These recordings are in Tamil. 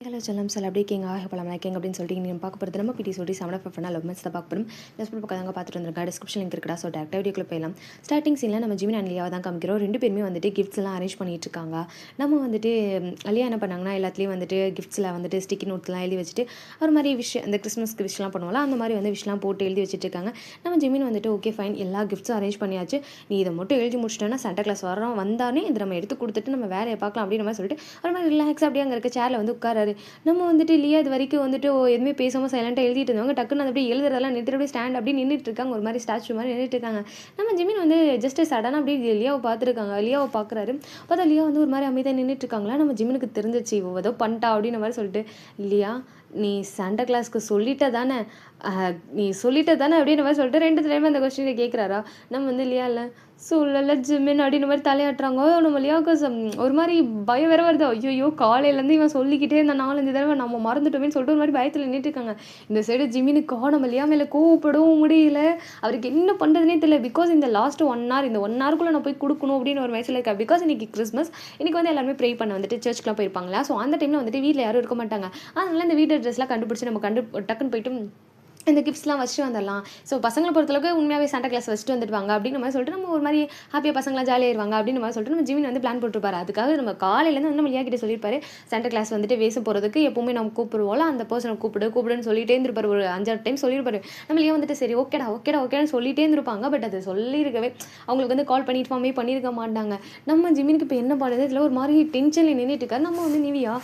ஹலோ செல்லம் சார் அப்படி இருக்கீங்க பழம் இருக்கீங்க அப்படின்னு சொல்லிட்டு நீங்கள் பார்க்க போகிறது நம்ம பிடி சொல்லி 7 லவ் மேட்ச் தான் பார்க்க போகிறோம். ஜஸ்ட் பக்கம் பார்த்துட்டு வந்துருக்கா டிஸ்கிரிப்ஷன் லிங்க் இருக்கா. ஸோ டேரக்டாக வீடியோக்குள்ள போயிடலாம். ஸ்டார்டிங் சீனில் நம்ம ஜிமின் அண்ட் லியாவை தான் காமிக்கிறோம். ரெண்டு பேருமே வந்துட்டு கிஃப்ட்ஸ் எல்லாம் அரேஞ்ச் பண்ணிட்டு இருக்காங்க. நம்ம வந்துட்டு அலியா என்ன பண்ணாங்கன்னா எல்லாத்துலேயும் வந்துட்டு கிஃப்ட்ஸில் வந்துட்டு ஸ்டிக்கி நோட்ஸ்லாம் எழுதி வச்சுட்டு ஒரு மாதிரி அந்த கிறிஸ்மஸ்க்கு விஷயம்லாம் பண்ணுவோம்ல அந்த மாதிரி வந்து விஷயம்லாம் போட்டு எழுதி வச்சுட்டு இருக்காங்க. நம்ம ஜிமின் வந்துட்டு ஓகே ஃபைன் எல்லா கிஃப்ட்ஸும் அரேஞ்ச் பண்ணியாச்சு, நீ இதை மட்டும் எழுதி முடிச்சிட்டேன்னா சாண்டா கிளாஸ் வந்தானே இதை நம்ம எடுத்து கொடுத்துட்டு நம்ம வேலையை பார்க்கலாம் அப்படின்ற மாதிரி சொல்லிட்டு ஒரு மாதிரி ரிலாக்ஸ் அப்படியே அங்கே இருக்க சேரில் வந்து உட்காராரு. நம்ம வந்துட்டு இல்லையா இது வரைக்கும் வந்துட்டு எதுவுமே பேசாமல் சைலண்டாக எழுதிட்டு இருந்தவங்க டக்குன்னு அப்படி எழுதுறதெல்லாம் நிறுத்தி அப்படியே ஸ்டாண்ட் அப்படி நின்றுட்டு இருக்காங்க. ஒரு மாதிரி ஸ்டாச்சு மாதிரி நின்றுட்டு இருக்காங்க. நம்ம ஜிமின் வந்து ஜஸ்ட் சடனாக அப்படி லியாவை பார்த்துருக்காங்க. லியாவை பார்க்குறாரு. பார்த்தா லியா வந்து ஒரு மாதிரி அமைதியாக நின்றுட்டு இருக்காங்களா. நம்ம ஜிமினுக்கு தெரிஞ்சிச்சு ஏதோ பண்ணிட்டா அப்படின்ற மாதிரி சொல்லிட்டு, இல்லையா நீ சாண்டா கிளாஸ்க்கு சொல்லிட்ட தானே அப்படின்ற மாதிரி சொல்லிட்டு 2 தடவை அந்த கொஸ்டினை கேட்குறாரா. நம்ம வந்து இல்லையா இல்லை சொல்லலை ஜிமின் அப்படின்ற மாதிரி தலையாட்டுறாங்க. நம்ம லியாவுக்கு ஒரு மாதிரி பயம் வேற வருது. ஐயோ காலையிலேருந்து இவன் சொல்லிக்கிட்டே இருந்தான் 4-5 தடவை நம்ம மறந்துட்டோமேன்னு சொல்லிட்டு ஒரு மாதிரி பயத்தில் நின்றுட்டு இருக்காங்க. இந்த சைடு ஜிமினுக்கு நம்ம லியா மேலே கோவப்படவும் முடியல. அவருக்கு என்ன பண்ணுறதுனே தெரியல. பிகாஸ் இந்த லாஸ்ட் 1 hour இந்த 1 hourக்குள்ளே நான் போய் கொடுக்கணும் அப்படின்னு ஒரு வயசில் இருக்கா. பிகாஸ் இன்னைக்கு கிறிஸ்மஸ், இன்னைக்கு வந்து எல்லாருமே ப்ரே பண்ண வந்துட்டு சர்ச்சுக்குலாம் போயிருப்பாங்களா. ஸோ அந்த டைமில் வந்துட்டு வீட்டில் யாரும் இருக்க மாட்டாங்க. அதனால இந்த வீட்டு ட்ரெஸ்லாம் கண்டுபிடிச்சி நம்ம டக்குன்னு போயிட்டு இந்த கிஃப்ட்ஸ்லாம் வச்சுட்டு வந்துடலாம். ஸோ பசங்களை பொறுத்தளவுக்கு உண்மையாகவே சாண்டா கிளாஸ் வச்சுட்டு வந்துடுவாங்க அப்படின்ற மாதிரி சொல்லிட்டு நம்ம ஒரு மாதிரி ஹாப்பியாக பசங்களாம் ஜாலியாகிடுவாங்க அப்படின்ற மாதிரி சொல்லிட்டு நம்ம ஜிமின் வந்து பிளான் போட்டுருப்பாரு. அதுக்காக நம்ம காலையிலேருந்து வந்து நம்ம லியா கிட்ட சொல்லியிருப்பாரு, சாண்டா கிளாஸ் வந்துட்டு வேச போகிறதுக்கு எப்பவுமே நம்ம கூப்பிடுவோம்ல அந்த பர்சனை கூப்பிடுன்னு சொல்லிட்டே இருந்திருப்பாரு. ஒரு 5-6 டைம் சொல்லியிருப்பாரு. நம்ம லியா வந்துட்டு சரி ஓகேடான்னு சொல்லிட்டே இருந்திருப்பாங்க. பட் அது சொல்லியிருக்கவே அவங்களுக்கு வந்து கால் பண்ணி இன்ஃபார்மே பண்ணியிருக்க மாட்டாங்க. நம்ம ஜிமினுக்கு இப்போ என்ன பண்ணுறது இதில் ஒரு மாதிரி டென்ஷனில் நின்றுட்டு இருக்காரு. நம்ம வந்து நிவியா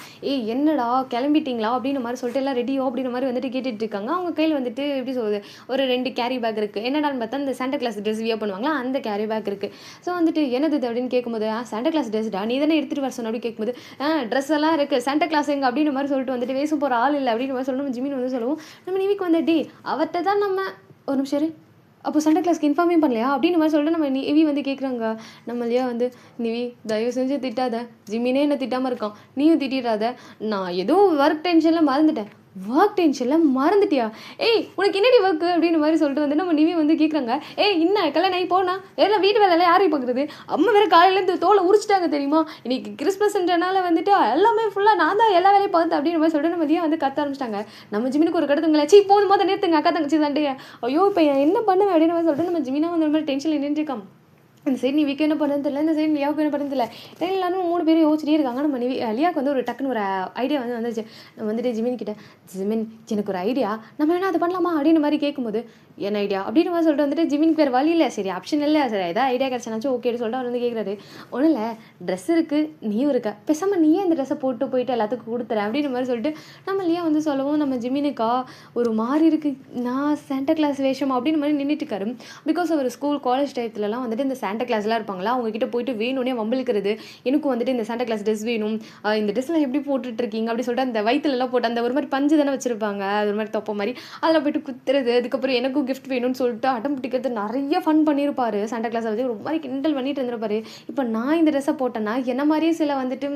என்னடா கிளம்பிட்டீங்களா அப்படின்ற மாதிரி சொல்லிட்டு எல்லாம் ரெடியோ அப்படின்ற மாதிரி வந்துட்டு கேட்டுட்டு இருக்காங்க. அவங்க கையில் வந்துட்டு எப்படி சொல்லுது ஒரு 2 கேரி பேக் இருக்குது. என்னடான்னு பார்த்தா இந்த சாண்டா கிளாஸ் ட்ரெஸ் வியர் பண்ணுவாங்களா அந்த கேரி பேக் இருக்குது. ஸோ வந்துட்டு என்னது அப்படின்னு கேட்கும்போது சாண்டா கிளாஸ் ட்ரெஸ்டா நீ தானே எடுத்துகிட்டு வர சொன்ன அப்படின்னு கேட்கும்போது ட்ரெஸ் எல்லாம் இருக்குது சாண்டா கிளாஸ் எங்கே அப்படின்ற மாதிரி சொல்லிட்டு வந்துட்டு வேசம் போகிற ஆள் இல்லை அப்படின்னு மாதிரி சொல்லணும். ஜிமின் வந்து சொல்லுவோம் நம்ம நிவிக்கு வந்து அவர்கிட்ட தான் நம்ம ஒரு நிமிஷம் அப்போ சாண்டா கிளாஸ்க்கு இன்ஃபார்மே பண்ணலையா அப்படின்னு மாதிரி சொல்லிட்டு நம்ம நிவி வந்து கேட்குறாங்க. நம்ம இல்லையா வந்து நிவி தயவு செஞ்சு திட்டாத, ஜிமினே என்ன திட்டாமல் இருக்கான், நீயும் திட்டிடாத, நான் ஏதோ ஒர்க் டென்ஷனில் மறந்துட்டியா உனக்கு என்னடி ஒர்க்கு அப்படின்னு மாதிரி சொல்லிட்டு வந்து நம்ம நிவி வந்து கேட்குறாங்க. இன்னும் கல்யாணம் போனா எல்லாம் வீட்டு வேலையெல்லாம் யாரையும் பார்க்குறது, அம்மா வேறு காலையிலேருந்து தோலை உரிச்சிட்டாங்க தெரியுமா, இன்னைக்கு கிறிஸ்மஸ்ன்றனால வந்துட்டு எல்லாமே ஃபுல்லாக நான் தான் எல்லா வேலையும் பார்த்தேன் அப்படின்னு மாதிரி சொல்லிட்டு நம்ம வந்து கத்த ஆரம்பிச்சிட்டாங்க. நம்ம ஜிமினுக்கு ஒரு கடத்துங்களா போதும் போது நேற்றுங்க அக்கா தங்கச்சி தாண்டே ஐயோ இப்போ என்ன பண்ணுவேன் அப்படின்னு மாதிரி சொல்லிட்டு நம்ம ஜிமினா வந்து மாதிரி டென்ஷனில் நின்றுருக்கான். இந்த சைடு நிவிக்கு என்ன பண்ணுறது தெரியல, இந்த சைடு லியாவுக்கு என்ன பண்ணுறது தெரியல. எல்லாரும் 3 பேரும் யோசிச்சிட்டே இருக்காங்க. நம்ம லியாவுக்கு வந்து ஒரு டக்குன்னு ஒரு ஐடியா வந்து வந்துச்சு. நம்ம வந்துட்டு ஜிமின் கிட்ட ஜிமின் எனக்கு ஒரு ஐடியா, நம்ம என்ன அது பண்ணலாமா அப்படின்னு மாதிரி கேட்கும்போது என்ன ஐடியா அப்படின்னு மாதிரி சொல்லிட்டு வந்துட்டு ஜிமினுக்கு வேறு வழி இல்லை, சரி ஆப்ஷன் இல்லை, சரி ஏதாவது ஐடியா கிடச்சாச்சும் ஓகேன்னு சொல்லிட்டு அவர் வந்து கேட்குறாரு. ஒன்றும் இல்லை ட்ரெஸ் இருக்குது நீயும் இருக்க, பேசாமல் நீயே அந்த ட்ரெஸ்ஸை போயிட்டு எல்லாத்துக்கும் கொடுத்துறேன் அப்படின்ற மாதிரி சொல்லிட்டு நம்ம லியா வந்து சொல்லவும் நம்ம ஜிமினுக்கா ஒரு மாதிரி இருக்குது, நான் சாண்டா கிளாஸ் வேஷம் அப்படின்னு மாதிரி நின்றுட்டு இருக்காரு. பிகாஸ் அவர் ஸ்கூல் காலேஜ் டைத்துலலாம் வந்துட்டு இந்த சாண்டா கிளாஸ்லாம் இருப்பாங்களா அவங்ககிட்ட போயிட்டு வேணும்னே வம்பிழுக்கிறது, எனக்கும் வந்துட்டு இந்த சாண்டா கிளாஸ் ட்ரெஸ் வேணும், இந்த ட்ரெஸ்லாம் எப்படி போட்டுட்ருக்கீங்க அப்படி சொல்லிட்டு அந்த வயிற்றுலலாம் போட்டு அந்த ஒரு மாதிரி பஞ்சு தானே வச்சுருப்பாங்க, அது ஒரு மாதிரி தொப்ப மாதிரி அதில் போய்ட்டு குத்துறது, அதுக்கப்புறம் எனக்கும் கிஃப்ட் வேணும்னு சொல்லிட்டு அடம் பிடிக்கிறது, நிறைய ஃபன் பண்ணியிருப்பாரு. சாண்டா கிளாஸை வச்சு ரொம்ப மாதிரி கிண்டல் பண்ணிட்டு இருந்திருப்பாரு. இப்போ நான் இந்த ட்ரெஸ்ஸை போட்டேன்னா என்ன மாதிரியே சில வந்துட்டு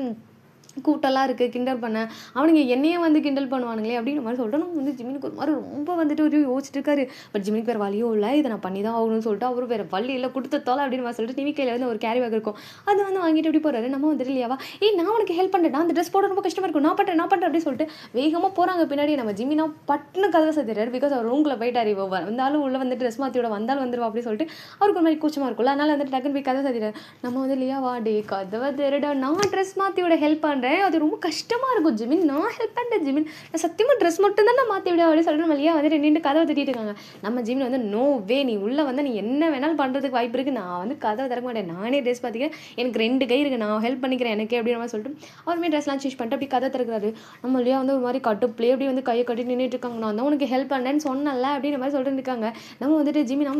கூட்டெல்லாம் இருக்குது கிண்டல் பண்ண, அவனுங்க என்னையே வந்து கிண்டல் பண்ணுவானுங்களே அப்படின்ற மாதிரி சொல்லிட்டு நம்ம வந்து ஜிமினுக்கு ஒரு மாதிரி ரொம்ப வந்துட்டு ஒரு யோசிச்சுட்டு இருக்காரு. பட் ஜிமினுக்கு வேறு வழியோ இல்லை, இதை நான் பண்ணி தான் ஆகணும்னு சொல்லிட்டு அவரு வேறு வழி இல்லை கொடுத்தத்தோல அப்படின்னு மாதிரி சொல்லிட்டு டிவி கையில் வந்து ஒரு கேரி பேக் இருக்கும், அது வந்து வாங்கிட்டு எப்படி போகிறாரு. நம்ம வந்துட்டு இல்லையாவா நான் உனக்கு ஹெல்ப் பண்ணுறேன், நான் அந்த ட்ரெஸ் போட ரொம்ப கஷ்டமாக இருக்கும், நான் பண்ணுறேன் அப்படின்னு சொல்லிட்டு வேகமாக போகிறாங்க. பின்னாடி நம்ம ஜிமினா பட்டுன்னு கதை சத்திடுறாரு. பிகாஸ் அவர் ரூமில் போயிட்டார், வந்தாலும் உள்ளே வந்து ட்ரெஸ் மாற்றியோட வந்தாலும் வந்துடுவா அப்படின்னு சொல்லிட்டு அவருக்கு ஒரு மாதிரி கூச்சமாக இருக்கும்ல, அதனால வந்துட்டு டக்குன்னு போய் கதை சத்திடுறாரு. நம்ம வந்து இல்லையாவா கதவை திருடா நான் ட்ரெஸ் மாற்றியோட ஹெல்ப் பண்ணுறேன், அது ரொம்ப கஷ்டமாக இருக்கும் ஜிமின், நான் ஹெல்ப் பண்ணுறேன் ஜிமின், நான் சத்தியமாக ட்ரெஸ் மட்டும் தான் நான் மாற்றி விட அப்படின்னு சொல்லிட்டு நம்ம லியா வந்து நின்று கதவை தட்டிட்டு இருக்காங்க. நம்ம ஜிமின் வந்து நோ வே, நீ உள்ளே வந்து நீ என்ன வேணாலும் பண்ணுறதுக்கு வாய்ப்பு இருக்குது, நான் வந்து கதவை திறக்க மாட்டேன், நானே ட்ரெஸ் பார்த்துக்கிறேன், எனக்கு 2 கை இருக்குது, நான் ஹெல்ப் பண்ணிக்கிறேன் எனக்கே அப்படின்னு மாதிரி சொல்லிட்டு அவருமே ட்ரெஸ்லாம் சேஞ்ச் பண்ணிட்டு அப்படி கதை திறக்கிறாரு. நம்ம லியா வந்து ஒரு மாதிரி கட்டுப்பிளே அப்படி வந்து கையை கட்டி நின்றுட்டு இருக்காங்க. நான் தான் உனக்கு ஹெல்ப் பண்ணேன்னு சொன்னல அப்படின்ற மாதிரி சொல்லிட்டு இருக்காங்க. நம்ம வந்துட்டு ஜிமினா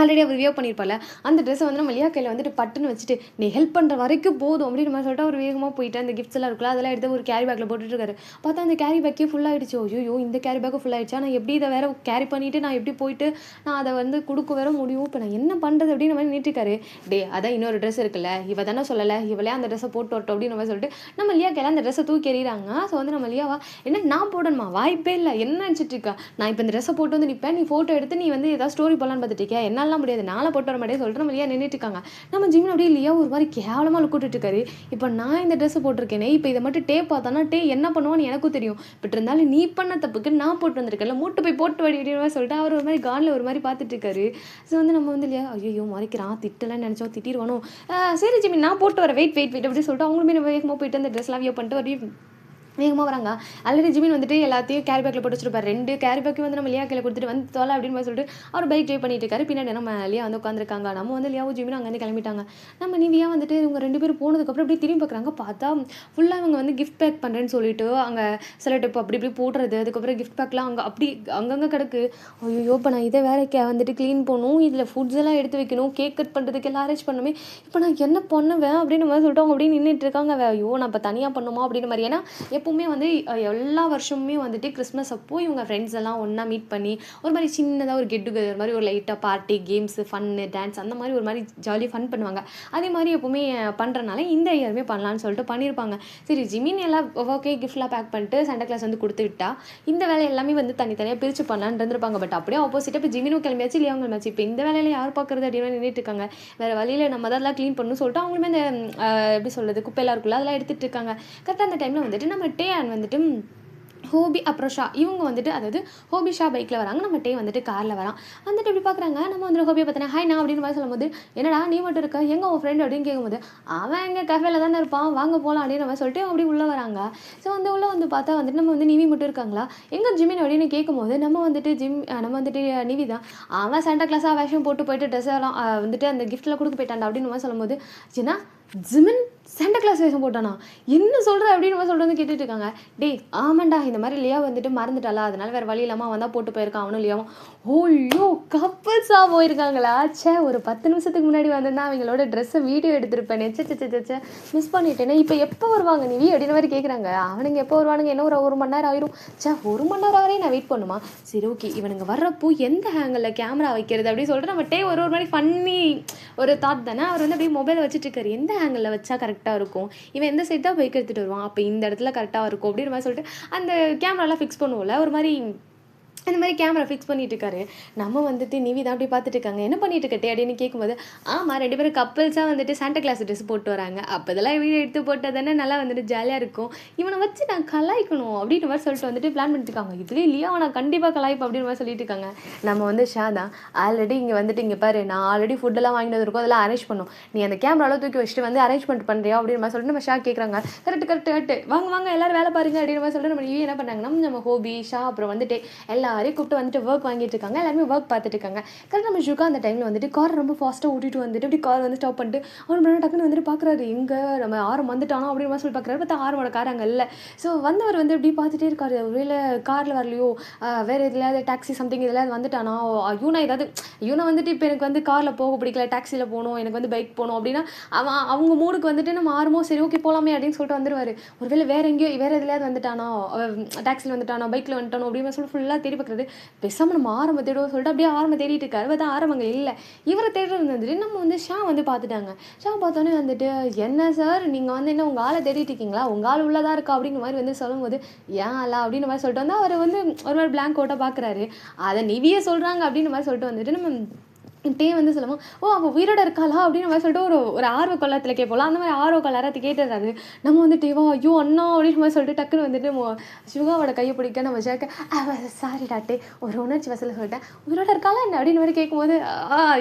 ஆல்ரெடி அவர் வியர் பண்ணியிருப்பால அந்த ட்ரெஸ்ஸை வந்து நம்ம லியா கையில் வந்துட்டு பட்டுன்னு வச்சுட்டு நீ ஹெல்ப் பண்ணுற வரைக்கும் போதும் அப்படின்னு மாதிரி சொல்லிட்டு அவர் வேகமாக போயிட்டு அந்த கிஃப்ட்ஸ் எல்லாம் இருக்குல்ல அதெல்லாம் எடுத்து ஒரு கேரி பேக்கில் போட்டுட்ருக்காரு. பார்த்தா அந்த கேரி பேக்கே ஃபுல்லாகிடுச்சு. ஐயோ இந்த கேரி பேக்கும் ஃபுல்லாகிடுச்சா, நான் எப்படி இதை வேறு கேரி பண்ணிவிட்டு நான் எப்படி போயிட்டு நான் அதை வந்து கொடுக்க வேற முடியும், இப்போ நான் என்ன பண்ணுறது அப்படின்னு மாதிரி நீட்டிருக்காரு. அதான் இன்னொரு ட்ரெஸ் இருக்குல்ல, இவ தானே சொல்லலை, இவளே அந்த ட்ரெஸ்ஸை போட்டு வரட்டும் அப்படின்னு மாதிரி சொல்லிட்டு நம்ம லியா கையில் அந்த ட்ரெஸ்ஸை தூக்கி எறிகிறாங்க. ஸோ வந்து நம்ம லியாவா என்ன நான் போடணுமா, வாய்ப்பே இல்லை, என்ன நினச்சிட்டு இருக்கா, நான் இப்போ இந்த ட்ரெஸ்ஸை போட்டு வந்து நிற்பேன், நீ ஃபோட்டோ எடுத்து நீ வந்து ஏதாவது ஸ்டோரி போடலான்னு பார்த்துட்டு இருக்கியா, என்னால் என்னாலாம் முடியாது, நான்லாம் போட்டு வர மாட்டேன்னு சொல்லிட்டு நம்ம லியா நின்றுட்டு இருக்காங்க. நம்ம ஜிமின் அப்படியே லியா ஒரு மாதிரி கேவலமாக லுக் விட்டுட்டு இருக்காரு. இப்போ நான் இந்த ட்ரெஸ்ஸை போட்டிருக்கேனே, இப்போ இதை மட்டும் டே பார்த்தானா டே என்ன பண்ணுவான்னு எனக்கும் தெரியும். பட் இருந்தாலும் நீ பண்ண தப்புக்கு நான் போட்டு வந்திருக்கேன்ல, மூட்டு போய் போட்டு வடி அப்படின்னு சொல்லிட்டு அவர் ஒரு மாதிரி கானில் ஒரு மாதிரி பார்த்துட்டு இருக்காரு. ஸோ வந்து நம்ம வந்து இல்லையா ஐயோ மறைக்கிறான், திட்டலாம் நினச்சோம், திட்டிடுவானோ. சரி ஜிமின் நான் போட்டு வரேன், வெயிட் வெயிட் வெயிட் அப்படின்னு சொல்லிட்டு அவங்களுமே வேகமாக போயிட்டு அந்த ட்ரெஸ்லாம் வியோ பண்ணிட்டு அப்படியே வேகமாக வராங்க. ஆல்ரெடி ஜிமின் வந்துட்டு எல்லாத்தையும் கேரி பேக்கில் போட்டு வச்சிருப்பாரு. 2 கேரி பேக்கையும் வந்து நம்ம லியா கையில் கொடுத்துட்டு வந்து தோலை அப்படின்னு சொல்லிட்டு அவர் பைக் ட்ரைவ் பண்ணிட்டு இருக்காரு. பின்னாடி நம்ம லியா வந்து உட்காந்துருக்காங்க. நம்ம வந்து லியாவும் ஜிமினும் அங்கேருந்து கிளம்பிட்டாங்க. நம்ம நிவியா வந்துட்டு இவங்க 2 பேரும் போனதுக்கப்புறம் அப்படியே திரும்பி பார்க்குறாங்க. பார்த்தா ஃபுல்லாக இவங்க வந்து கிஃப்ட் பேக் பண்ணுறேன்னு சொல்லிட்டு அங்கே சில டைப் அப்படி இப்படி போடுறது, அதுக்கப்புறம் கிஃப்ட் பேக்லாம் அங்கே அப்படி அங்கங்கே கிடக்கு. ஐயோ இப்போ நான் இதை வேற வந்துட்டு க்ளீன் பண்ணணும், இதில் ஃபுட்ஸ் எல்லாம் எடுத்து வைக்கணும், கேக் கட் பண்ணுறதுக்கு எல்லாம் அரேஞ்ச் பண்ணுமே, இப்போ நான் என்ன பண்ணுவேன் அப்படின்னு மாதிரி சொல்லிட்டு அவங்க அப்படின்னு நின்றுட்டு இருக்காங்க. ஐயோ நான் இப்போ தனியாக பண்ணுமா அப்படின்னு மாதிரி. ஏன்னா எப்போவுமே வந்து எல்லா வருஷமுமே வந்துட்டு கிறிஸ்மஸ் அப்போ இவங்க ஃப்ரெண்ட்ஸ் எல்லாம் ஒன்றா மீட் பண்ணி ஒரு மாதிரி சின்னதாக ஒரு கெட் டுகெதர் மாதிரி ஒரு லைட்டாக பார்ட்டி கேம்ஸு ஃபன்னு டான்ஸ் அந்த மாதிரி ஒரு மாதிரி ஜாலியாக ஃபன் பண்ணுவாங்க. அதே மாதிரி எப்போவுமே பண்ணுறனால இந்த இயருமே பண்ணலான்னு சொல்லிட்டு பண்ணியிருப்பாங்க. சரி ஜிமின் எல்லாம் ஓகே கிஃப்ட்லாம் பேக் பண்ணிட்டு சாண்டா கிளாஸ் வந்து கொடுத்து விட்டா இந்த வேலை எல்லாமே வந்து தனித்தனியாக பிரித்து பண்ணலான்னு இருந்திருப்பாங்க. பட் அப்படியே ஆப்போசிட்டாக இப்போ ஜிமினும் கிளம்பியாச்சு, லியாவும் கிளம்பியாச்சு. இப்போ இந்த வேலையில் யார் பார்க்குறது அப்படின்னு நின்றுட்டு இருக்காங்க. வேறு வழியில் நம்ம தான் எல்லாம் க்ளீன் பண்ணணும்னு சொல்லிட்டு அவங்களுமே இந்த எப்படி சொல்கிறது குப்பையெல்லாம் இருக்குல்ல அதெல்லாம் எடுத்துகிட்டு இருக்காங்க. கரெக்டாக அந்த டைமில் வந்துட்டு நம்ம டே அண்ட் வந்துட்டு ஹோபி அப்புறம் ஷா இவங்க வந்துட்டு அதாவது ஹோபி ஷா பைக்கில் வராங்க, நம்ம டே வந்துட்டு காரில் வரான். வந்துட்டு எப்படி பார்க்குறாங்க, நம்ம வந்து ஹோபியை பார்த்தேன் ஹாய் நான் அப்படின்னு மாதிரி சொல்லும்போது என்னடா நீ மட்டும் இருக்க எங்கே உன் ஃப்ரெண்ட் அப்படின்னு கேட்கும்போது அவன் எங்கள் கஃபேல தானே இருப்பான் வாங்க போகலாம் அப்படின்னு மாதிரி சொல்லிட்டு அப்படி உள்ளே வராங்க. ஸோ வந்து உள்ளே வந்து பார்த்தா வந்துட்டு நம்ம வந்து நிவி மட்டும் இருக்காங்களா எங்கே ஜிமின் அப்படின்னு கேட்கும்போது நம்ம வந்துட்டு நிவி தான் அவன் சாண்டா கிளாஸாக வேஷம் போட்டு போயிட்டு ட்ரெஸ் எல்லாம் வந்துட்டு அந்த கிஃப்ட்டில் கொடுக்க போயிட்டான்டா அப்படின்னு மாதிரி சொல்லும்போது ஏன்னா ஜிமின் சாண்டா கிளாஸ் வேஷம் போட்டானா என்ன சொல்கிற அப்படின்னு சொல்லிட்டு வந்து கேட்டுட்டு இருக்காங்க. டே ஆமாண்டா இந்த மாதிரி லியா வந்துட்டு மறந்துட்டாளா அதனால வேறு வழி இல்லாமல் அவன் தான் போட்டு போயிருக்கான் அவனும் லியாவும். ஓய்யோ கப்பல்ஸாக போயிருக்காங்களா, சே ஒரு 10 நிமிஷத்துக்கு முன்னாடி வந்திருந்தா அவங்களோட ட்ரெஸ்ஸை வீடியோ எடுத்திருப்பேன், சே மிஸ் பண்ணிட்டேனே. இப்போ எப்போ வருவாங்க நிவி அப்படின்னு மாதிரி கேட்குறாங்க. அவனுங்க எப்போ வருவானுங்க என்ன ஒரு மணி நேரம் ஆயிரும். 1 மணி நேரம் வரையும் நான் வெயிட் பண்ணுமா, சரி ஓகே இவனுங்க வர்றப்போ எந்த ஹேங்கில் கேமரா வைக்கிறது அப்படின்னு சொல்லிட்டு நம்ம டே ஒரு மாதிரி ஃபன்னி ஒரு தாட் தானே. அவர் வந்து அப்படியே மொபைலை வச்சுட்டு இருக்காரு, எந்த ஹேங்கில் வச்சா கரெக்டாக இருக்கும், இவன் எந்த சைட் தான் பைக் எடுத்துகிட்டு வருவான், அப்போ இந்த இடத்துல கரெக்டாக இருக்கும் அப்படின்னு மாதிரி சொல்லிட்டு அந்த கேமராலாம் ஃபிக்ஸ் பண்ணுவோம்ல ஒரு மாதிரி அந்த மாதிரி கேமரா ஃபிக்ஸ் பண்ணிட்டு இருக்காரு. நம்ம வந்துட்டு நிவி தான் அப்படி பார்த்துட்டு இருக்காங்க. என்ன பண்ணிட்டு இருக்கட்டே அப்படின்னு கேட்கும்போது ஆமாம் 2 பேரும் கப்பல்ஸாக வந்துட்டு சாண்டா கிளாஸ் ட்ரெஸ் போட்டு வராங்க, அப்போ இதெல்லாம் வீடியோ எடுத்து போட்டால் தானே நல்லா வந்துட்டு ஜாலியாக இருக்கும், இவனை வச்சு நான் கலாய்க்கணும் அப்படின்னு மாதிரி சொல்லிட்டு வந்துட்டு பிளான் பண்ணிட்டு இருக்காங்க. இதுலேயே இல்லையா நான் கண்டிப்பாக கலாய்ப்பேன் அப்படின்னு மாதிரி சொல்லிட்டு இருக்காங்க. நம்ம வந்து ஷா தான் ஆல்ரெடி இங்கே வந்துட்டு இங்கே பாரு நான் ஆல்ரெடி ஃபுட்டெல்லாம் வாங்கிட்டு வந்திருக்கோம் அதெல்லாம் அரேஞ்ச் பண்ணோம், நீ அந்த கேமராவில் தூக்கி வச்சுட்டு வந்து அரேஞ்ச்மெண்ட் பண்ணுறியா அப்படின்னு மாதிரி சொல்லிட்டு நம்ம ஷா கேட்குறாங்க. கரெக்ட் வாங்க எல்லாரும் வேலை பாருங்க அப்படின்னு மாதிரி சொல்லிட்டு நம்ம நிவி என்ன பண்ணாங்கன்னா நம்ம ஹோபி ஷா அப்புறம் வந்துட்டு எல்லாரையும் கூப்பிட்டு வந்துட்டு ஒர்க் வாங்கிட்டு இருக்காங்க, எல்லாருமே ஒர்க் பார்த்துட்டு இருக்காங்க. கரெக்டாக நம்ம ஷுகா அந்த டைமில் வந்துட்டு கார் ரொம்ப ஃபாஸ்ட்டாக ஓட்டிட்டு வந்துட்டு அப்படி கார் வந்து ஸ்டாப் பண்ணிட்டு அவன் பண்ண டக்குன்னு வந்துட்டு பார்க்குறாரு எங்கே நம்ம ஆரம் வந்துட்டானோ அப்படின்னு சொல்லி பார்க்குறாரு. பார்த்தா ஆரோட கார் அங்கே இல்லை. ஸோ வந்தவர் வந்து இப்படி பார்த்துட்டே இருக்காரு, ஒருவேளை காரில் வரலையோ வேறு எதுலையாவது டாக்ஸி சம்திங் எதுலையாவது வந்துட்டானா யூனா வந்துட்டு இப்போ எனக்கு வந்து காரில் போக பிடிக்கல டாக்ஸியில் போகணும் எனக்கு வந்து பைக் போகணும் அப்படின்னா அவங்க மூடுக்கு வந்துட்டு நம்ம ஆரமோ சரி ஓகே போகலாமே அப்படின்னு சொல்லிட்டு வந்துடுவார். ஒருவேளை வேறு எதுலையாவது வந்துட்டானோ டாக்ஸியில் வந்துட்டானோ பைக்கில் வந்துட்டானோ அப்படின்னு சொல்லி ஃபுல்லாக தேடி பார்க்குறது. பேசாமல் நம்ம ஆரம்ப தேடுவோம் சொல்லிட்டு அப்படியே ஆரம்ப தேடிட்டு இருக்காரு. பார்த்தா ஆரம்பங்க இல்லை, இவரை தேடுறது வந்துட்டு நம்ம வந்து ஷா வந்து பார்த்துட்டாங்க. ஷா பார்த்தோன்னே வந்துட்டு என்ன சார் நீங்கள் வந்து என்ன உங்கள் ஆளை தேடிட்டு இருக்கீங்களா, உங்கள் ஆள் உள்ளதாக இருக்கா அப்படிங்கிற மாதிரி வந்து சொல்லும்போது ஏன் அல்ல அப்படின்னு மாதிரி சொல்லிட்டு வந்து அவர் வந்து ஒரு மாதிரி பிளாங்க் அவுட்டாக பார்க்குறாரு. அதை நிவியே சொல்கிறாங்க அப்படின்னு மாதிரி சொல்லிட்டு வந்துட்டு நம்ம டே வந்து சொல்லுவோம் அவள் உயிரோட இருக்காளா அப்படின்னு மாதிரி சொல்லிட்டு ஒரு ஆர்வ கொள்ளத்தில் கேட்போம்ல அந்த மாதிரி ஆர்வ கொள்ளாரத்தை கேட்டுறாரு. நம்ம வந்து டேவா ஐயோ அண்ணா அப்படின்னு மாதிரி சொல்லிட்டு டக்குன்னு வந்துட்டு சிவகாவோட கையை பிடிக்க நம்ம சேர்க்க சாரி டாட்டே ஒரு உணர்ச்சி வசதியில் சொல்லிட்டேன் உயிரோட இருக்காளா என்ன அப்படின்னு மாதிரி கேட்கும்போது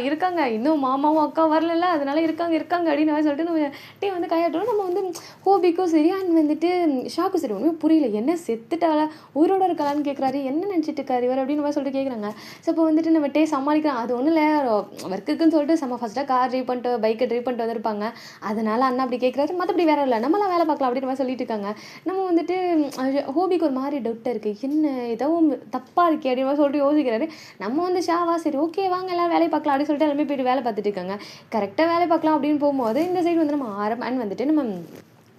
இருக்காங்க இன்னும் மாமாவும் அக்கா வரல அதனால இருக்காங்க அப்படின்னு மாதிரி சொல்லிட்டு நம்ம டே வந்து கையாட்டோம். நம்ம வந்து ஹோபிக்கும் சரி அண்ட் வந்துட்டு ஷாக்கும் சரி ஒன்றுமே புரியல என்ன செத்துட்டாளா உயிரோட இருக்காளான்னு கேட்குறாரு, என்ன நினச்சிட்டு இருக்காரு இவர் அப்படின்னு மாதிரி சொல்லிட்டு கேட்குறாங்க. ஸோ இப்போ வந்துட்டு நம்ம டே சமாளிக்கிறோம் அது ஒன்றும் இல்லை ஒர்க்குன்னு சொல்லிட்டு நம்ம ஃபஸ்ட்டாக கார் ட்ரைவ் பண்ணிட்டு பைக்கை ட்ரைவ் பண்ணிட்டு வந்திருப்பாங்க அதனால அண்ணா அப்படி கேட்குறாரு, மற்றபடி வேற இல்லை நம்மளாம் வேலை பார்க்கலாம் அப்படின்னு மாதிரி சொல்லிட்டு இருக்காங்க. நம்ம வந்துட்டு ஹோபிக்கு ஒரு மாதிரி டவுட்டாக இருக்குது என்ன ஏதோ தப்பாக இருக்கே அப்படின்னு மாதிரி சொல்லிட்டு யோசிக்கிறாரு. நம்ம வந்து ஷாவா சரி ஓகே வாங்க எல்லாம் வேலை பார்க்கலாம் அப்படின்னு சொல்லிட்டு எல்லாமே போய்ட்டு வேலை பார்த்துட்டு இருக்காங்க. கரெக்டாக வேலை பார்க்கலாம் அப்படின்னு போகும்போது இந்த சைடு வந்து நம்ம ஆரம்பம் வந்துட்டு நம்ம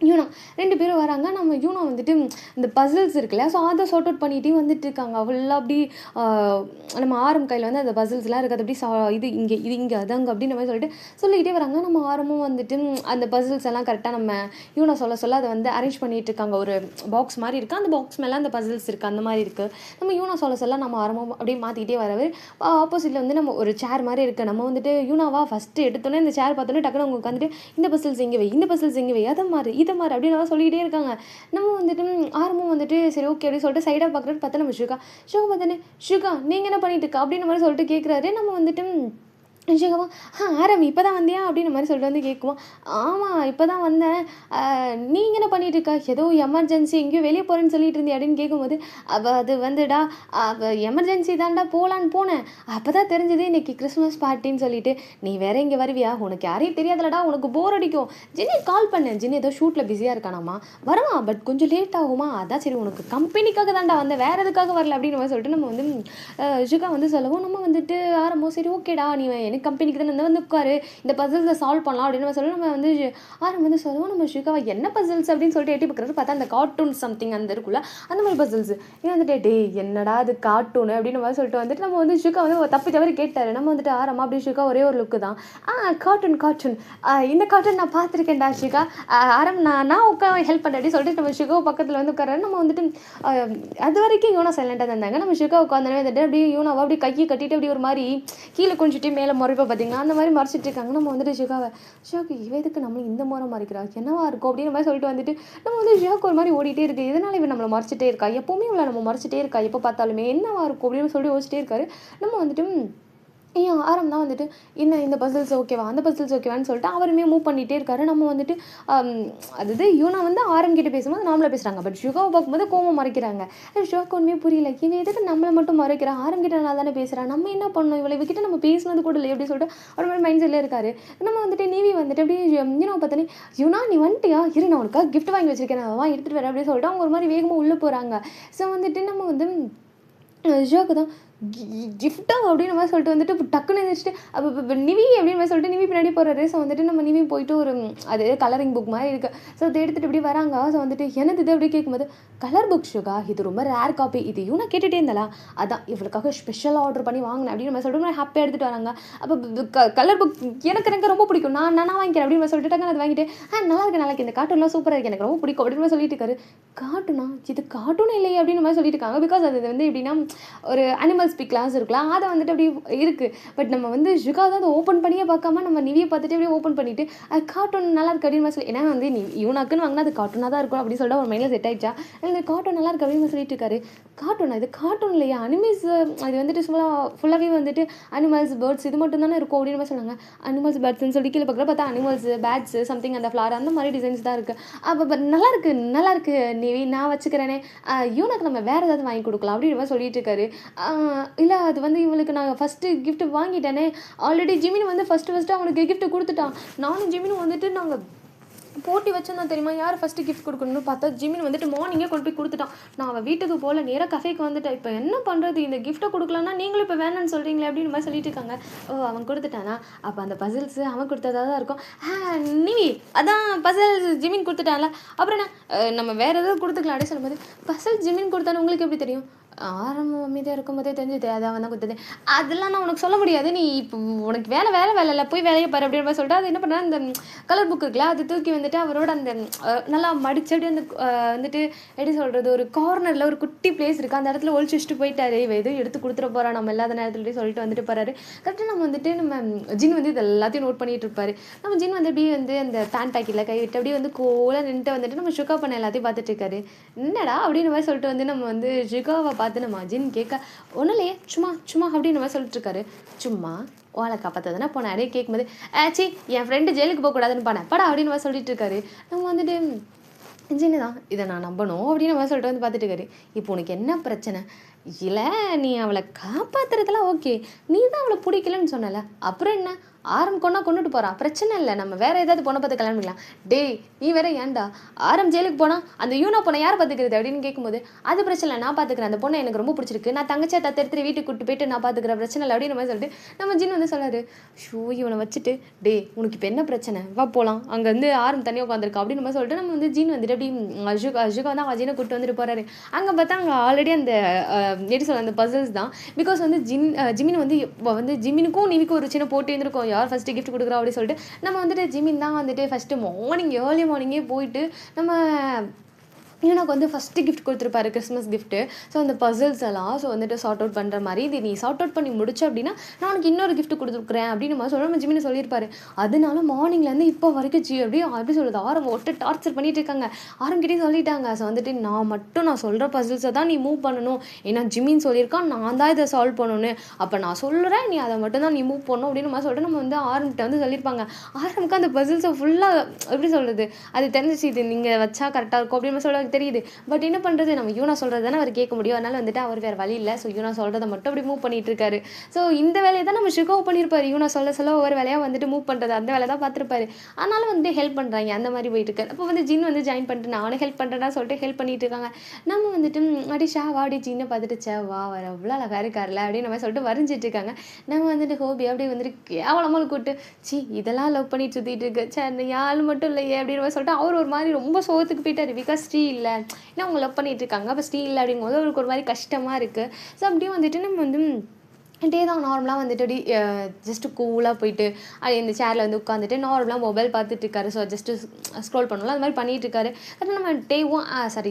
யூனா 2 பேரும் வராங்க. நம்ம யூனா வந்துட்டு இந்த பசில்ஸ் இருக்குல்ல, ஸோ அதை சார்ட் அவுட் பண்ணிகிட்டே வந்துட்டு இருக்காங்க. ஃபுல்லாக அப்படி ஆ, நம்ம ஆரம் கையில் வந்து அந்த பசில்ஸ்லாம் இருக்குது. அப்படி இது இங்கே இது இங்கே அதாங்க அப்படின்ற மாதிரி சொல்லிக்கிட்டே வராங்க. நம்ம ஆரமும் வந்துட்டு அந்த பசில்ஸ் எல்லாம் கரெக்டாக நம்ம யூனா சொல்ல அதை வந்து அரேஞ்ச் பண்ணிட்டு இருக்காங்க. ஒரு பாக்ஸ் மாதிரி இருக்குது. அந்த பாக்ஸ் மேலே அந்த பசில்ஸ் இருக்குது. அந்த மாதிரி இருக்குது. நம்ம யூனா சொல்ல நம்ம ஆரமும் அப்படியே மாற்றிக்கிட்டே வரவே ஆப்போசிட்டில் வந்து நம்ம ஒரு சேர் மாதிரி இருக்குது. நம்ம வந்துட்டு யூனாவா ஃபஸ்ட்டு எடுத்தோன்னே இந்த சேர் பார்த்தோன்னே டக்குனு அவங்க உட்காந்துட்டு இந்த பசில்ஸ் எங்கே வை, இந்த பசில்ஸ் எங்கே வை, அதை மாதிரி இதை மாதிரி அப்படின்னு சொல்லிக்கிட்டே இருக்காங்க. நம்ம வந்துட்டு ஆரம்பம் வந்துட்டு சரி ஓகே அப்படின்னு சொல்லிட்டு சைடாக பார்க்குறது பார்த்தா நம்ம ஷுகா பார்த்தோன்னே ஷுகா நீங்கள் என்ன பண்ணிட்டு இருக்கா அப்படின்ற மாதிரி சொல்லிட்டு கேட்குறாரு. நம்ம வந்துட்டு ஷுகாவா ஆரம் இப்போ தான் வந்தியா அப்படின்ற மாதிரி சொல்லிட்டு வந்து கேட்குவோம். ஆமாம் இப்போ தான் வந்தேன். நீங்கள் என்ன பண்ணிட்டு இருக்கா, ஏதோ எமர்ஜென்சி எங்கேயோ வெளியே போகிறேன்னு சொல்லிட்டு இருந்தேன் அப்படின்னு கேட்கும்போது அது வந்துடா எமர்ஜென்சி தான்டா போகலான்னு போனேன். அப்போ தான் தெரிஞ்சது இன்னைக்கு கிறிஸ்மஸ் பார்ட்டின்னு சொல்லிட்டு. நீ வேற இங்கே வருவியா, உனக்கு யாரையும் தெரியாதுலடா, உனக்கு போர் அடிக்கும். ஜின்னி கால் பண்ணேன். ஜின்னி ஏதோ ஷூட்டில் பிஸியாக இருக்கானாமா, வருவான் பட் கொஞ்சம் லேட் ஆகுமா, அதான் சரி உனக்கு கம்பெனிக்காக தான்டா வந்தேன், வேறு எதுக்காக வரல அப்படின்னு மாதிரி சொல்லிட்டு நம்ம வந்து ஷுகா வந்து சொல்லவும் நம்ம வந்துட்டு ஆரம்பம் சரி ஓகேடா நீ எனக்கு கம்பெனிக்கு தானே வந்து உட்காரு இந்த பசில்ஸை சால்வ் பண்ணலாம் அப்படின்னு சொல்லி நம்ம வந்து ஆரம் வந்து சொல்லுவோம். நம்ம ஷுகாவை என்ன பசில்ஸ் அப்படின்னு சொல்லிட்டு எட்டி பார்க்குறது பார்த்தா அந்த கார்ட்டூன் சம்திங் அந்த இருக்குல்ல அந்த மாதிரி பசில்ஸ். இது வந்துட்டு டே என்னடா அது கார்ட்டூனு அப்படின்னு மாதிரி சொல்லிட்டு வந்துட்டு நம்ம வந்து ஷுகா வந்து தப்பி தவறி கேட்டார். நம்ம வந்துட்டு ஆரமா அப்படி ஷுகா ஒரே ஒரு லுக்கு தான் கார்ட்டூன் இந்த கார்ட்டூன் நான் பார்த்துருக்கேன்டா ஷுகா ஆரம் நான் உட்கார ஹெல்ப் பண்ண அப்படின்னு சொல்லிட்டு நம்ம ஷுகா பக்கத்தில் வந்து உட்கார. நம்ம வந்துட்டு அது வரைக்கும் யூனா சைலண்டாக தான் இருந்தாங்க. நம்ம ஷுகா உட்காந்து வந்துட்டு அப்படியே யூனாவை அப்படி கையை கட்டிட்டு அப்படி ஒரு மாதிரி கீழே கொஞ்சிட்டு மேலே முறைப்பா பார்த்தீங்கன்னா அந்த மாதிரி மறைச்சிட்டு இருக்காங்க. நம்ம வந்துட்டு ஷுகாக்கு இவதுக்கு நம்மளை இந்த முறை மறைக்கிறா என்னவா இருக்கும் அப்படின்னு மாதிரி சொல்லிட்டு வந்துட்டு நம்ம வந்து ஷுகாக்கு ஒரு மாதிரி ஓடிட்டே இருக்கு. இதனால இவன் நம்மளை மறைச்சிட்டே இருக்கா, எப்போவுமே இவளை நம்ம மறைச்சிட்டே இருக்கா, எப்போ பார்த்தாலுமே என்னவா இருக்கும் அப்படின்னு சொல்லி யோசிச்சிட்டே இருக்காரு. நம்ம வந்துட்டு ஏன் ஆரம் தான் வந்துட்டு இந்த பசில்ஸ் ஓகேவா அந்த பசில்ஸ் ஓகேவான்னு சொல்லிட்டு அவருமே மூவ் பண்ணிகிட்டே இருக்காரு. நம்ம வந்துட்டு அதாவது யூனா வந்து ஆரம் கிட்ட பேசும்போது நாமளே பேசுகிறாங்க, பட் ஷுகாவை பார்க்கும்போது கோவம் மறைக்கிறாங்க. ஷுகாக்கு ஒன்றுமே புரியல, இவன் எதுக்கு நம்மளை மட்டும் மறைக்கிறா, ஆரம் கிட்ட நல்லா தானே பேசுகிறான், நம்ம என்ன பண்ணணும், இவளை இவகிட்ட நம்ம பேசினது கூட இல்லை எப்படி சொல்லிட்டு ஒரு மாதிரி மைண்ட் செட்டில் இருக்காரு. நம்ம வந்துட்டு நீவி வந்துட்டு அப்படியே யூனா பார்த்தோன்னே யூனா நீ வந்துட்டியா, இரு நான் உனக்காக கிஃப்ட் வாங்கி வச்சிருக்கேன், நான் எடுத்துகிட்டு வரேன் அப்படின்னு சொல்லிட்டு அவங்க ஒரு மாதிரி வேகமாக உள்ளே போகிறாங்க. ஸோ வந்துட்டு நம்ம வந்து ஷுகாக்கு தான் கிஃப்ட்டா அப்படின்னு மாதிரி சொல்லிட்டு வந்துட்டு டக்குன்னு எழுந்திரிச்சிட்டு அப்போ நிவி அப்படின்னு மாதிரி சொல்லிட்டு நிவி பின்னாடி போகிறாரு. ஸோ வந்துட்டு நம்ம நிவி போயிட்டு ஒரு அது கலரிங் புக் மாதிரி இருக்குது. ஸோ அதை எடுத்துகிட்டு இப்படி வராங்க. ஸோ வந்துட்டு என்னது இது அப்படி கேட்கும்போது கலர் புக் ஷுகா, இது ரொம்ப ரேர் காப்பி, இது யூனா கேட்டுகிட்டே இருந்தாலா, அதான் இவளுக்காக ஸ்பெஷலாக ஆர்டர் பண்ணி வாங்கினேன் அப்படின்னு மாதிரி சொல்லிட்டு ஹாப்பியாக எடுத்துகிட்டு வராங்க. அப்போ கலர் புக் எனக்கு ரொம்ப பிடிக்கும், நான் வாங்கிக்கிறேன் அப்படின்னு சொல்லிட்டு அதை வாங்கிட்டு நல்லா இருக்கு இந்த கார்ட்டூன்லாம் சூப்பராக இருக்குது, எனக்கு ரொம்ப பிடிக்கும் அப்படின்னு சொல்லிட்டு இருக்காரு. கார்ட்டூனா, இது கார்ட்டூன் இல்லையே அப்படின்னு மாதிரி சொல்லிட்டு இருக்காங்க. பிகாஸ் அது வந்து எப்படின்னா ஒரு அனிமல் ஸ்பீக் கிளாஸ் இருக்கலாம், அதை வந்துட்டு அப்படி இருக்குது. பட் நம்ம வந்து ஷுகா தான் அதை ஓப்பன் பண்ணியே பார்க்காம நம்ம நிவியை பார்த்துட்டு அப்படியே ஓப்பன் பண்ணிவிட்டு அது கார்ட்டூன் நல்லா இருக்கு அப்படின்னு சொல்லி, ஏன்னா வந்து யூனாக்குன்னு வாங்கினா அது கார்ட்டூனாக தான் இருக்கும் அப்படின்னு சொல்லிட்டு ஒரு மைண்டில் செட் ஆகிடுச்சா, இந்த கார்ட்டூன் நல்லா இருக்கு அப்படின்னு சொல்லிட்டு இருக்காரு. கார்ட்டூனா, இது கார்ட்டூன் இல்லையா, அனிமல்ஸ், அது வந்துட்டு ஃபுல்லாகவே வந்துட்டு அனிமல்ஸ் பேர்ட்ஸ் இது மட்டும் தானே இருக்கும் அப்படின்னு சொன்னாங்க. அனிமல்ஸ் பேர்ட்ஸ்ன்னு சொல்லி கீழே பார்க்குற பார்த்தா அனிமல்ஸ் பேட்ஸ் சம்திங் அந்த ஃப்ளார் அந்த மாதிரி டிசைன்ஸ் தான் இருக்குது. அப்போ நல்லா இருக்கு நிவி, நான் வச்சுக்கிறேனே, யூனாக்கு நம்ம வேறு ஏதாவது வாங்கி கொடுக்கலாம் அப்படின்னு மாதிரி சொல்லிட்டு இருக்காரு. இல்லை அது வந்து இவளுக்கு நான் ஃபஸ்ட்டு கிஃப்ட் வாங்கிட்டேனே, ஆல்ரெடி ஜிமின் வந்து ஃபஸ்ட்டு அவனுக்கு கிஃப்ட் கொடுத்துட்டான். நானும் ஜிமினும் வந்துட்டு நாங்கள் போட்டி வச்சிருந்தோம் தெரியுமா, யார் ஃபஸ்ட்டு கிஃப்ட் கொடுக்கணும்னு பார்த்தா ஜிமின் வந்துட்டு மார்னிங்கே கொண்டு போய் கொடுத்துட்டான். நான் அவள் வீட்டுக்கு போகல, நேராக கஃபேக்கு வந்துட்டேன். இப்போ என்ன பண்ணுறது, இந்த கிஃப்ட்டை கொடுக்கலன்னா நீங்களும் இப்போ வேணான்னு சொல்கிறீங்களே அப்படின்னு மாதிரி சொல்லிட்டு இருக்காங்க. அவன் கொடுத்துட்டானா, அப்போ அந்த பசில்ஸ் அவன் கொடுத்ததாக தான் இருக்கும். நிவி அதான் பசில்ஸ் ஜிமின் கொடுத்துட்டான்ல, அப்புறம் என்ன நம்ம வேறு எதாவது கொடுத்துக்கலாம் அப்படின்னு சொல்லும்போது பசில் ஜிமின் கொடுத்தானு உங்களுக்கு எப்படி தெரியும், ஆரம்பம் அமைதியாக இருக்கும்போதே தெரிஞ்சுது அதான் வந்து கொடுத்தது, அதெல்லாம் நான் உனக்கு சொல்ல முடியாது, நீ இப்போ உனக்கு வேலை இல்லை போய் வேலையை பாரு அப்படின்னு மாதிரி சொல்லிட்டு அது என்ன பண்ணா அந்த கலர் புக் இருக்குல்ல அது தூக்கி வந்துட்டு அவரோட அந்த நல்லா மடிச்சு அப்படியே அந்த வந்துட்டு எப்படி சொல்கிறது ஒரு கார்னரில் ஒரு குட்டி பிளேஸ் இருக்குது அந்த இடத்துல ஒழிச்சு வச்சுட்டு போயிட்டாரு. இவ எதுவும் எடுத்து கொடுத்துட போகிறா நம்ம இல்லாத நேரத்தில் சொல்லிட்டு வந்துட்டு போகிறாரு. கரெக்டாக நம்ம வந்துட்டு நம்ம ஜின் வந்து இது எல்லாத்தையும் நோட் பண்ணிட்டு இருப்பாரு. நம்ம ஜின் வந்து அப்படியே வந்து அந்த பேன் பேக்கெட்டில் கை விட்டு அப்படியே வந்து கோலாக நின்றுட்டு வந்துட்டு நம்ம ஷுகா பண்ண எல்லாத்தையும் பார்த்துட்டு இருக்காரு. என்னடா அப்படின்னு மாதிரி சொல்லிட்டு வந்து நம்ம வந்து ஷுகாவை பார்த்து நம்ம ஜின் கேட்க ஒன்றும் இல்லையே சும்மா அப்படின்னு மாதிரி சொல்லிட்டு இருக்காரு. சும்மா ஓலை காப்பாற்றதுனா போனேன் அப்படியே கேட்கும்போது ஆச்சி என் ஃப்ரெண்டு ஜெயிலுக்கு போகக்கூடாதுன்னு பண்ணேன் படா அப்படின்னு மாதிரி சொல்லிட்டு இருக்காரு. நம்ம வந்துட்டு ஜின்னு தான் இதை நான் நம்பணும் அப்படின்னு மாதிரி சொல்லிட்டு வந்து பார்த்துட்டு இருக்காரு. இப்போ உனக்கு என்ன பிரச்சனை, இல்லை நீ அவளை காப்பாற்றுறதுலாம் ஓகே, நீ தான் அவளை பிடிக்கலன்னு சொன்னல, அப்புறம் என்ன ஆரம் கொண்டுட்டு போகிறான், பிரச்சனை இல்லை, நம்ம வேற ஏதாவது பொண்ணை பார்த்து கல்யாணம் பண்ணிக்கலாம். டேய் நீ வேற ஏன்டா ஆரம் ஜெயிலுக்கு போனால் அந்த யூனா பொண்ணை யார் பார்த்துக்கிறது அப்படின்னு கேட்கும்போது, அது பிரச்சனை இல்லை, நான் பார்த்துக்கிறேன், அந்த பொண்ணை எனக்கு ரொம்ப பிடிச்சிருக்கு, நான் தங்கச்சியை தத்தெடுத்து வீட்டுக்கு கூட்டு போயிட்டு நான் பார்த்துக்கிறேன், பிரச்சனை இல்லை அப்படின்னு மாதிரி சொல்லிட்டு நம்ம ஜின் வந்து சொல்கிறாரு. ஷூ இவனை வச்சுட்டு, டே உனக்கு இப்போ என்ன பிரச்சனை, வா போகலாம், அங்கே வந்து ஆரம் தனியாக உட்காந்துருக்கா அப்படின்னு நம்ம சொல்லிட்டு நம்ம வந்து ஜின் வந்துட்டு அப்படி அஜுகா வந்து அவன் ஜினை கூப்பிட்டு வந்துட்டு போகிறாரு. அங்கே பார்த்தா அங்கே ஆல்ரெடி அந்த எப்படி சொல்ல அந்த பசில்ஸ் தான். பிகாஸ் வந்து ஜிமின் வந்து ஜிமினுக்கும் நிவிக்கும் ஒரு சின்ன போட்டி இருந்திருக்கும், யார் ஃபஸ்ட்டு கிஃப்ட் கொடுக்குறா அப்படின்னு சொல்லிட்டு நம்ம வந்துட்டு ஜிமின் தான் வந்துட்டு ஃபஸ்ட்டு ஏர்லி மார்னிங்கே போயிட்டு நம்ம எனக்கு வந்து ஃபஸ்ட்டு கிஃப்ட் கொடுத்துருப்பாரு, கிறிஸ்மஸ் கிஃப்ட்டு. ஸோ அந்த பசில்ஸ் எல்லாம் ஸோ வந்துட்டு சார்ட் அவுட் பண்ணுற மாதிரி, இது நீ சார்ட் அவுட் பண்ணி முடிச்சு அப்படின்னா நான் உனக்கு இன்னொரு கிஃப்ட் கொடுத்துருக்குறேன் அப்படின்னு மாதிரி சொல்ல நம்ம ஜிமினி சொல்லியிருப்பாரு. அதனால மார்னிங்லேருந்து இப்போ வரைக்கும் அப்படி சொல்லுது ஆரம் ஒட்டு டார்ச்சர் பண்ணிட்டு இருக்காங்க. ஆரம்பிக்கிட்டே சொல்லிட்டாங்க. ஸோ வந்துட்டு நான் சொல்கிற பசில்ஸை தான் நீ மூவ் பண்ணணும், ஏன்னா ஜிமின் சொல்லியிருக்கான் நான் தான் இதை சால்வ் பண்ணணும், அப்போ நான் சொல்கிறேன் நீ அதை மட்டும் தான் நீ மூவ் பண்ணணும் அப்படின்னு மாதிரி சொல்லிட்டு நம்ம வந்து ஆரம்பிட்ட வந்து சொல்லியிருப்பாங்க. ஆரம்பிக்க அந்த பசில்ஸை ஃபுல்லாக எப்படி சொல்கிறது அது தெரிஞ்சிச்சு, இது நீங்கள் வச்சா கரெக்டாக இருக்கும் அப்படின்னு சொல்ல தெரியுது. பட் என்ன பண்ணுறது, நம்ம யூனா சொல்கிறது தானே அவர் கேட்க முடியும். அதனால வந்துட்டு அவர் வேறு வழி இல்லை. ஸோ யூனா சொல்கிறத மட்டும் அப்படி மூவ் பண்ணிட்டு இருக்காரு. ஸோ இந்த வேலையை தான் நம்ம ஷிகோ பண்ணியிருப்பாரு. யூனா சொல்ல ஒவ்வொரு வேலையாக வந்துட்டு மூவ் பண்ணுறது அந்த வேலை தான் பார்த்துருப்பாரு. அதனால வந்துட்டு ஹெல்ப் பண்ணுறாங்க அந்த மாதிரி போயிட்டு இருக்காரு. அப்போ வந்து ஜின் வந்து ஜாயின் பண்ணிட்டு நானும் ஹெல்ப் பண்ணுறேன்னா சொல்லிட்டு ஹெல்ப் பண்ணிட்டு இருக்காங்க. நம்ம வந்துட்டு அப்படி வாடி ஜின்னை பார்த்துட்டு வா வர அவ்வளோ அழகாக இருக்காருல அப்படின்னு நம்ம சொல்லிட்டு வரைஞ்சிட்டு இருக்காங்க. நம்ம வந்துட்டு ஹோபி அப்படி வந்துட்டு கேவலமாக கூப்பிட்டு இதெல்லாம் லவ் பண்ணிட்டு சுற்றிட்டு இருக்கு, அந்த யாழ் மட்டும் இல்லையே அப்படின்னு சொல்லிட்டு அவர் ஒரு மாதிரி ரொம்ப சோகத்துக்கு போயிட்டாரு. பிகாஸ் ஸ்ரீ இல்லை, ஏன்னா அவங்க லவ் பண்ணிட்டு இருக்காங்க, அப்போ ஸ்ரீ இல்லை அப்படிங்கும்போது அவருக்கு ஒரு மாதிரி கஷ்டமாக இருக்குது. ஸோ அப்படியே வந்துட்டு நம்ம வந்து டே தான் நார்மலாக வந்துட்டு அப்படி ஜஸ்ட்டு கூலாக போயிட்டு அப்படி இந்த சேரில் வந்து உட்காந்துட்டு நார்மலாக மொபைல் பார்த்துட்டு இருக்காரு. ஸோ ஜஸ்ட்டு ஸ்க்ரோல் பண்ணலாம் அது மாதிரி பண்ணிகிட்டு இருக்காரு. அப்புறம் நம்ம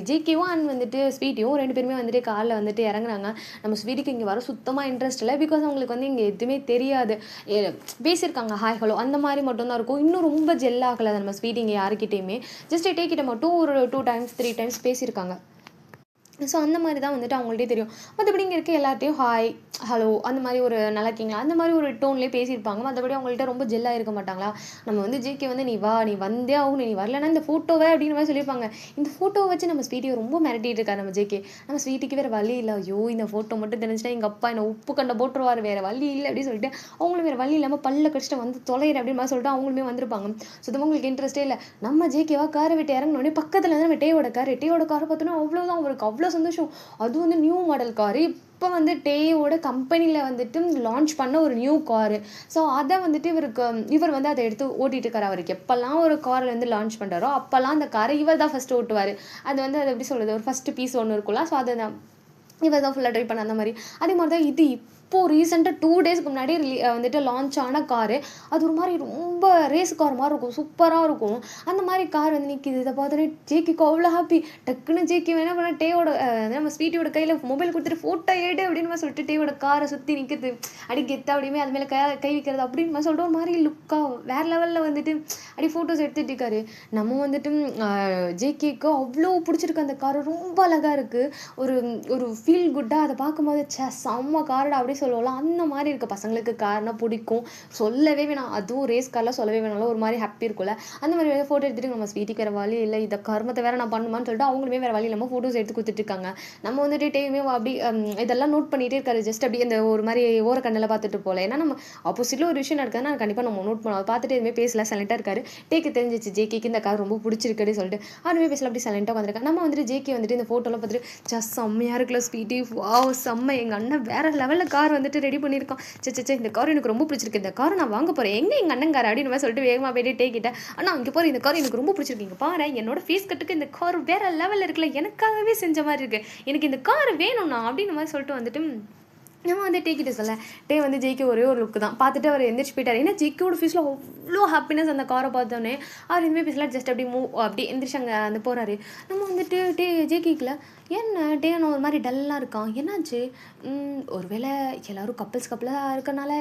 ஜேகேவும் அண்ட் வந்துட்டு ஸ்வீட்டியும் ரெண்டு பேருமே வந்துட்டு காரில் வந்துட்டு இறங்குறாங்க. நம்ம ஸ்வீட்டிக்கு இங்கே வர சுத்தமாக இன்ட்ரெஸ்ட் இல்லை. பிகாஸ் அவங்களுக்கு வந்து இங்கே எதுவுமே தெரியாது, பேசியிருக்காங்க ஹாய் ஹலோ அந்த மாதிரி மட்டும்தான் இருக்கும். இன்னும் ரொம்ப ஜெல் ஆகலை நம்ம ஸ்வீட்டி இங்கே யாருக்கிட்டேயுமே. ஜஸ்ட் டேக்கிட்ட மட்டும் ஒரு 2 times 3 times பேசியிருக்காங்க. ஸோ அந்த மாதிரி தான் வந்துட்டு அவங்கள்ட்டே தெரியும். மற்றபடி இங்கே இருக்க எல்லாத்தையும் ஹாய் ஹலோ அந்த மாதிரி ஒரு நல்லா இருக்கீங்களா அந்த மாதிரி ஒரு டோன்லேயே பேசியிருப்பாங்க. மற்றபடி அவங்கள்ட்ட ரொம்ப ஜெல்லாக இருக்க மாட்டாங்களா. நம்ம வந்து ஜேகே வந்து நீ வந்தே ஆகணும், நீ வரலன்னா இந்த ஃபோட்டோவை அப்படின்னு மாதிரி சொல்லியிருப்பாங்க. இந்த ஃபோட்டோவை வச்சு நம்ம ஸ்வீட்டியை ரொம்ப மிரட்டிட்டு இருக்காரு நம்ம ஜேகே. நம்ம ஸ்வீட்டிக்கு வேறு வழி இல்லை, ஐயோ இந்த ஃபோட்டோ மட்டும் தெரிஞ்சுன்னா எங்கள் அப்பா என்னை உப்பு கண்ட போட்டுருவார், வேறு வழி இல்லை அப்படின்னு சொல்லிட்டு அவங்களும் வேறு வழி இல்லாமல் பல்ல கடிச்சிட்டு வந்து தொலைகிறேன் அப்படின்னு மாதிரி சொல்லிட்டு அவங்களுமே வந்திருப்பாங்க. சுத்தமாக உங்களுக்கு இன்ட்ரெஸ்ட்டே இல்லை. நம்ம ஜேகேவா காரை விட்டு இறங்கினோடனே பக்கத்தில் வந்து நம்ம டேயோட காரை பார்த்தோன்னா அவ்வளோதான் அவருக்கு அவ்வளோ சந்தோஷம். அது வந்து நியூ மாடல் காரு, இப்போ வந்து டேயோட கம்பெனியில் வந்துட்டு லான்ச் பண்ண ஒரு நியூ காரு. ஸோ அதை வந்துட்டு இவர் வந்து அதை எடுத்து ஓட்டிகிட்டு இருக்காரு. அவருக்கு எப்போல்லாம் ஒரு காரில் வந்து லான்ச் பண்ணுறாரோ அப்போல்லாம் அந்த காரை இவர் தான் ஃபஸ்ட்டு ஓட்டுவார். அது வந்து அதை எப்படி சொல்கிறது, ஒரு ஃபஸ்ட்டு பீஸ் ஒன்று இருக்குல்ல, ஸோ அதை இவர் தான் ஃபுல்லாக ட்ரை பண்ண அந்த மாதிரி. அதே மாதிரி தான் இது இப்போது ரீசெண்டாக 2 daysக்கு முன்னாடி வந்துட்டு லான்ச் ஆன காரு. அது ஒரு மாதிரி ரொம்ப ரேஸ் கார் மாதிரி இருக்கும், சூப்பராக இருக்கும். அந்த மாதிரி கார் வந்து நிற்கிது. இதை பார்த்தோன்னே ஜேகேக்கு அவ்வளோ ஹாப்பி. டக்குன்னு ஜேகே என்ன பண்ண டேயோட நம்ம ஸ்வீட்டியோட கையில் மொபைல் கொடுத்துட்டு ஃபோட்டோ ஏடு அப்படின்னு சொல்லிட்டு டேயோட காரை சுற்றி நிற்குது. அடி கெத்தா அப்படியுமே அது மேலே கை வைக்கிறது அப்படின்னு சொல்லிட்டு ஒரு மாதிரி லுக்காக வேறு லெவலில் வந்துட்டு அப்படி ஃபோட்டோஸ் எடுத்துகிட்டு இருக்காரு. நம்ம வந்துட்டு ஜேகேக்கு அவ்வளோ பிடிச்சிருக்கு அந்த கார், ரொம்ப அழகாக இருக்குது. ஒரு ஃபீல் குட்டாக அதை பார்க்கும்போது செம்ம காரடா அப்படி சொல்லுவோம்ல அந்த மாதிரி இருக்குது. பசங்களுக்கு கார்னா பிடிக்கும், சொல்லவே வேணாம். அதுவும் ரேஸ் கார்லாம் சொல்லவே வேணாலும் ஒரு மாதிரி ஹாப்பி இருக்கும்ல. அந்த மாதிரி ஃபோட்டோ எடுத்துகிட்டு நம்ம ஸ்வீட்டிக்கு வேறு வழி இல்லை, இதை கர்மத்தை வேறு நான் பண்ணுமான்னு சொல்லிட்டு அவங்களுமே வேறு வழி இல்லாமல் ஃபோட்டோஸ் எடுத்து கொடுத்துட்ருக்காங்க. நம்ம வந்துட்டு டேயுமே அப்படி இதெல்லாம் நோட் பண்ணிகிட்டே இருக்காரு. ஜஸ்ட் அப்படி அந்த ஒரு மாதிரி ஓர கண்ணில் பார்த்துட்டு போகல. ஏன்னா நம்ம ஆப்போசிட்டில் ஒரு விஷயம் நடக்குதுன்னா கண்டிப்பாக நம்ம நோட் பண்ணுவோம். பார்த்துட்டு எதுவுமே பேசல, சைலண்ட்டாக இருக்காரு. டேக்கு தெரிஞ்சிச்சு ஜேகேக்கு இந்த கார் ரொம்ப பிடிச்சிருக்குன்னு சொல்லிட்டு அதுவுமே பேசல, அப்படி சைலண்ட்டாக வந்திருக்காங்க. நம்ம வந்துட்டு ஜேகே வந்துட்டு இந்த ஃபோட்டோலாம் பார்த்துட்டு செம்மையாக இருக்குல்ல ஸ்வீட்டி, செம்ம எங்கள் அண்ணன் வேறு லெவலில் கார் வந்துட்டு ரெடி பண்ணியிருக்கான். இந்த கார் எனக்கு ரொம்ப பிடிச்சிருக்கு, இந்த காரை நான் வாங்க போகிறேன், எங்கள் அண்ணன் கார் அப்படின்னு சொல்லிட்டு வேகமாக போயிட்டு டேக்கிட்டேன். ஆனால் அங்கே போகிற இந்த கார் எனக்கு ரொம்ப பிடிச்சிருக்கு, பாரு என்னோட ஃபேஸ் கட்டுக்கு இந்த கார் வேறு லெவலில் இருக்குல்ல, எனக்காகவே செஞ்ச மாதிரி இருக்குது, எனக்கு இந்த கார் வேணும்ண்ணா அப்படின்னு மாதிரி சொல்லிட்டு வந்துட்டு நம்ம வந்து டேக்கிட்ட சொல்ல டே வந்து ஜேகே ஒரே ஒரு லுக்கு தான் பார்த்துட்டு அவர் எந்திரிச்சு போயிட்டார். ஏன்னா ஜேகேவோட ஃபேஸில் அவ்வளோ ஹாப்பினஸ் அந்த காரை பார்த்தோன்னே அவர் எதுவுமே பேசல, ஜஸ்ட் அப்படி அப்படி எந்திரிச்சு அங்கே வந்து போகிறாரு. நம்ம வந்துட்டு ஜேகேக்கில் என்ன நான் ஒரு மாதிரி டல்லாக இருக்கான், என்னாச்சு, ஒருவேளை எல்லோரும் கப்பலாக இருக்கனால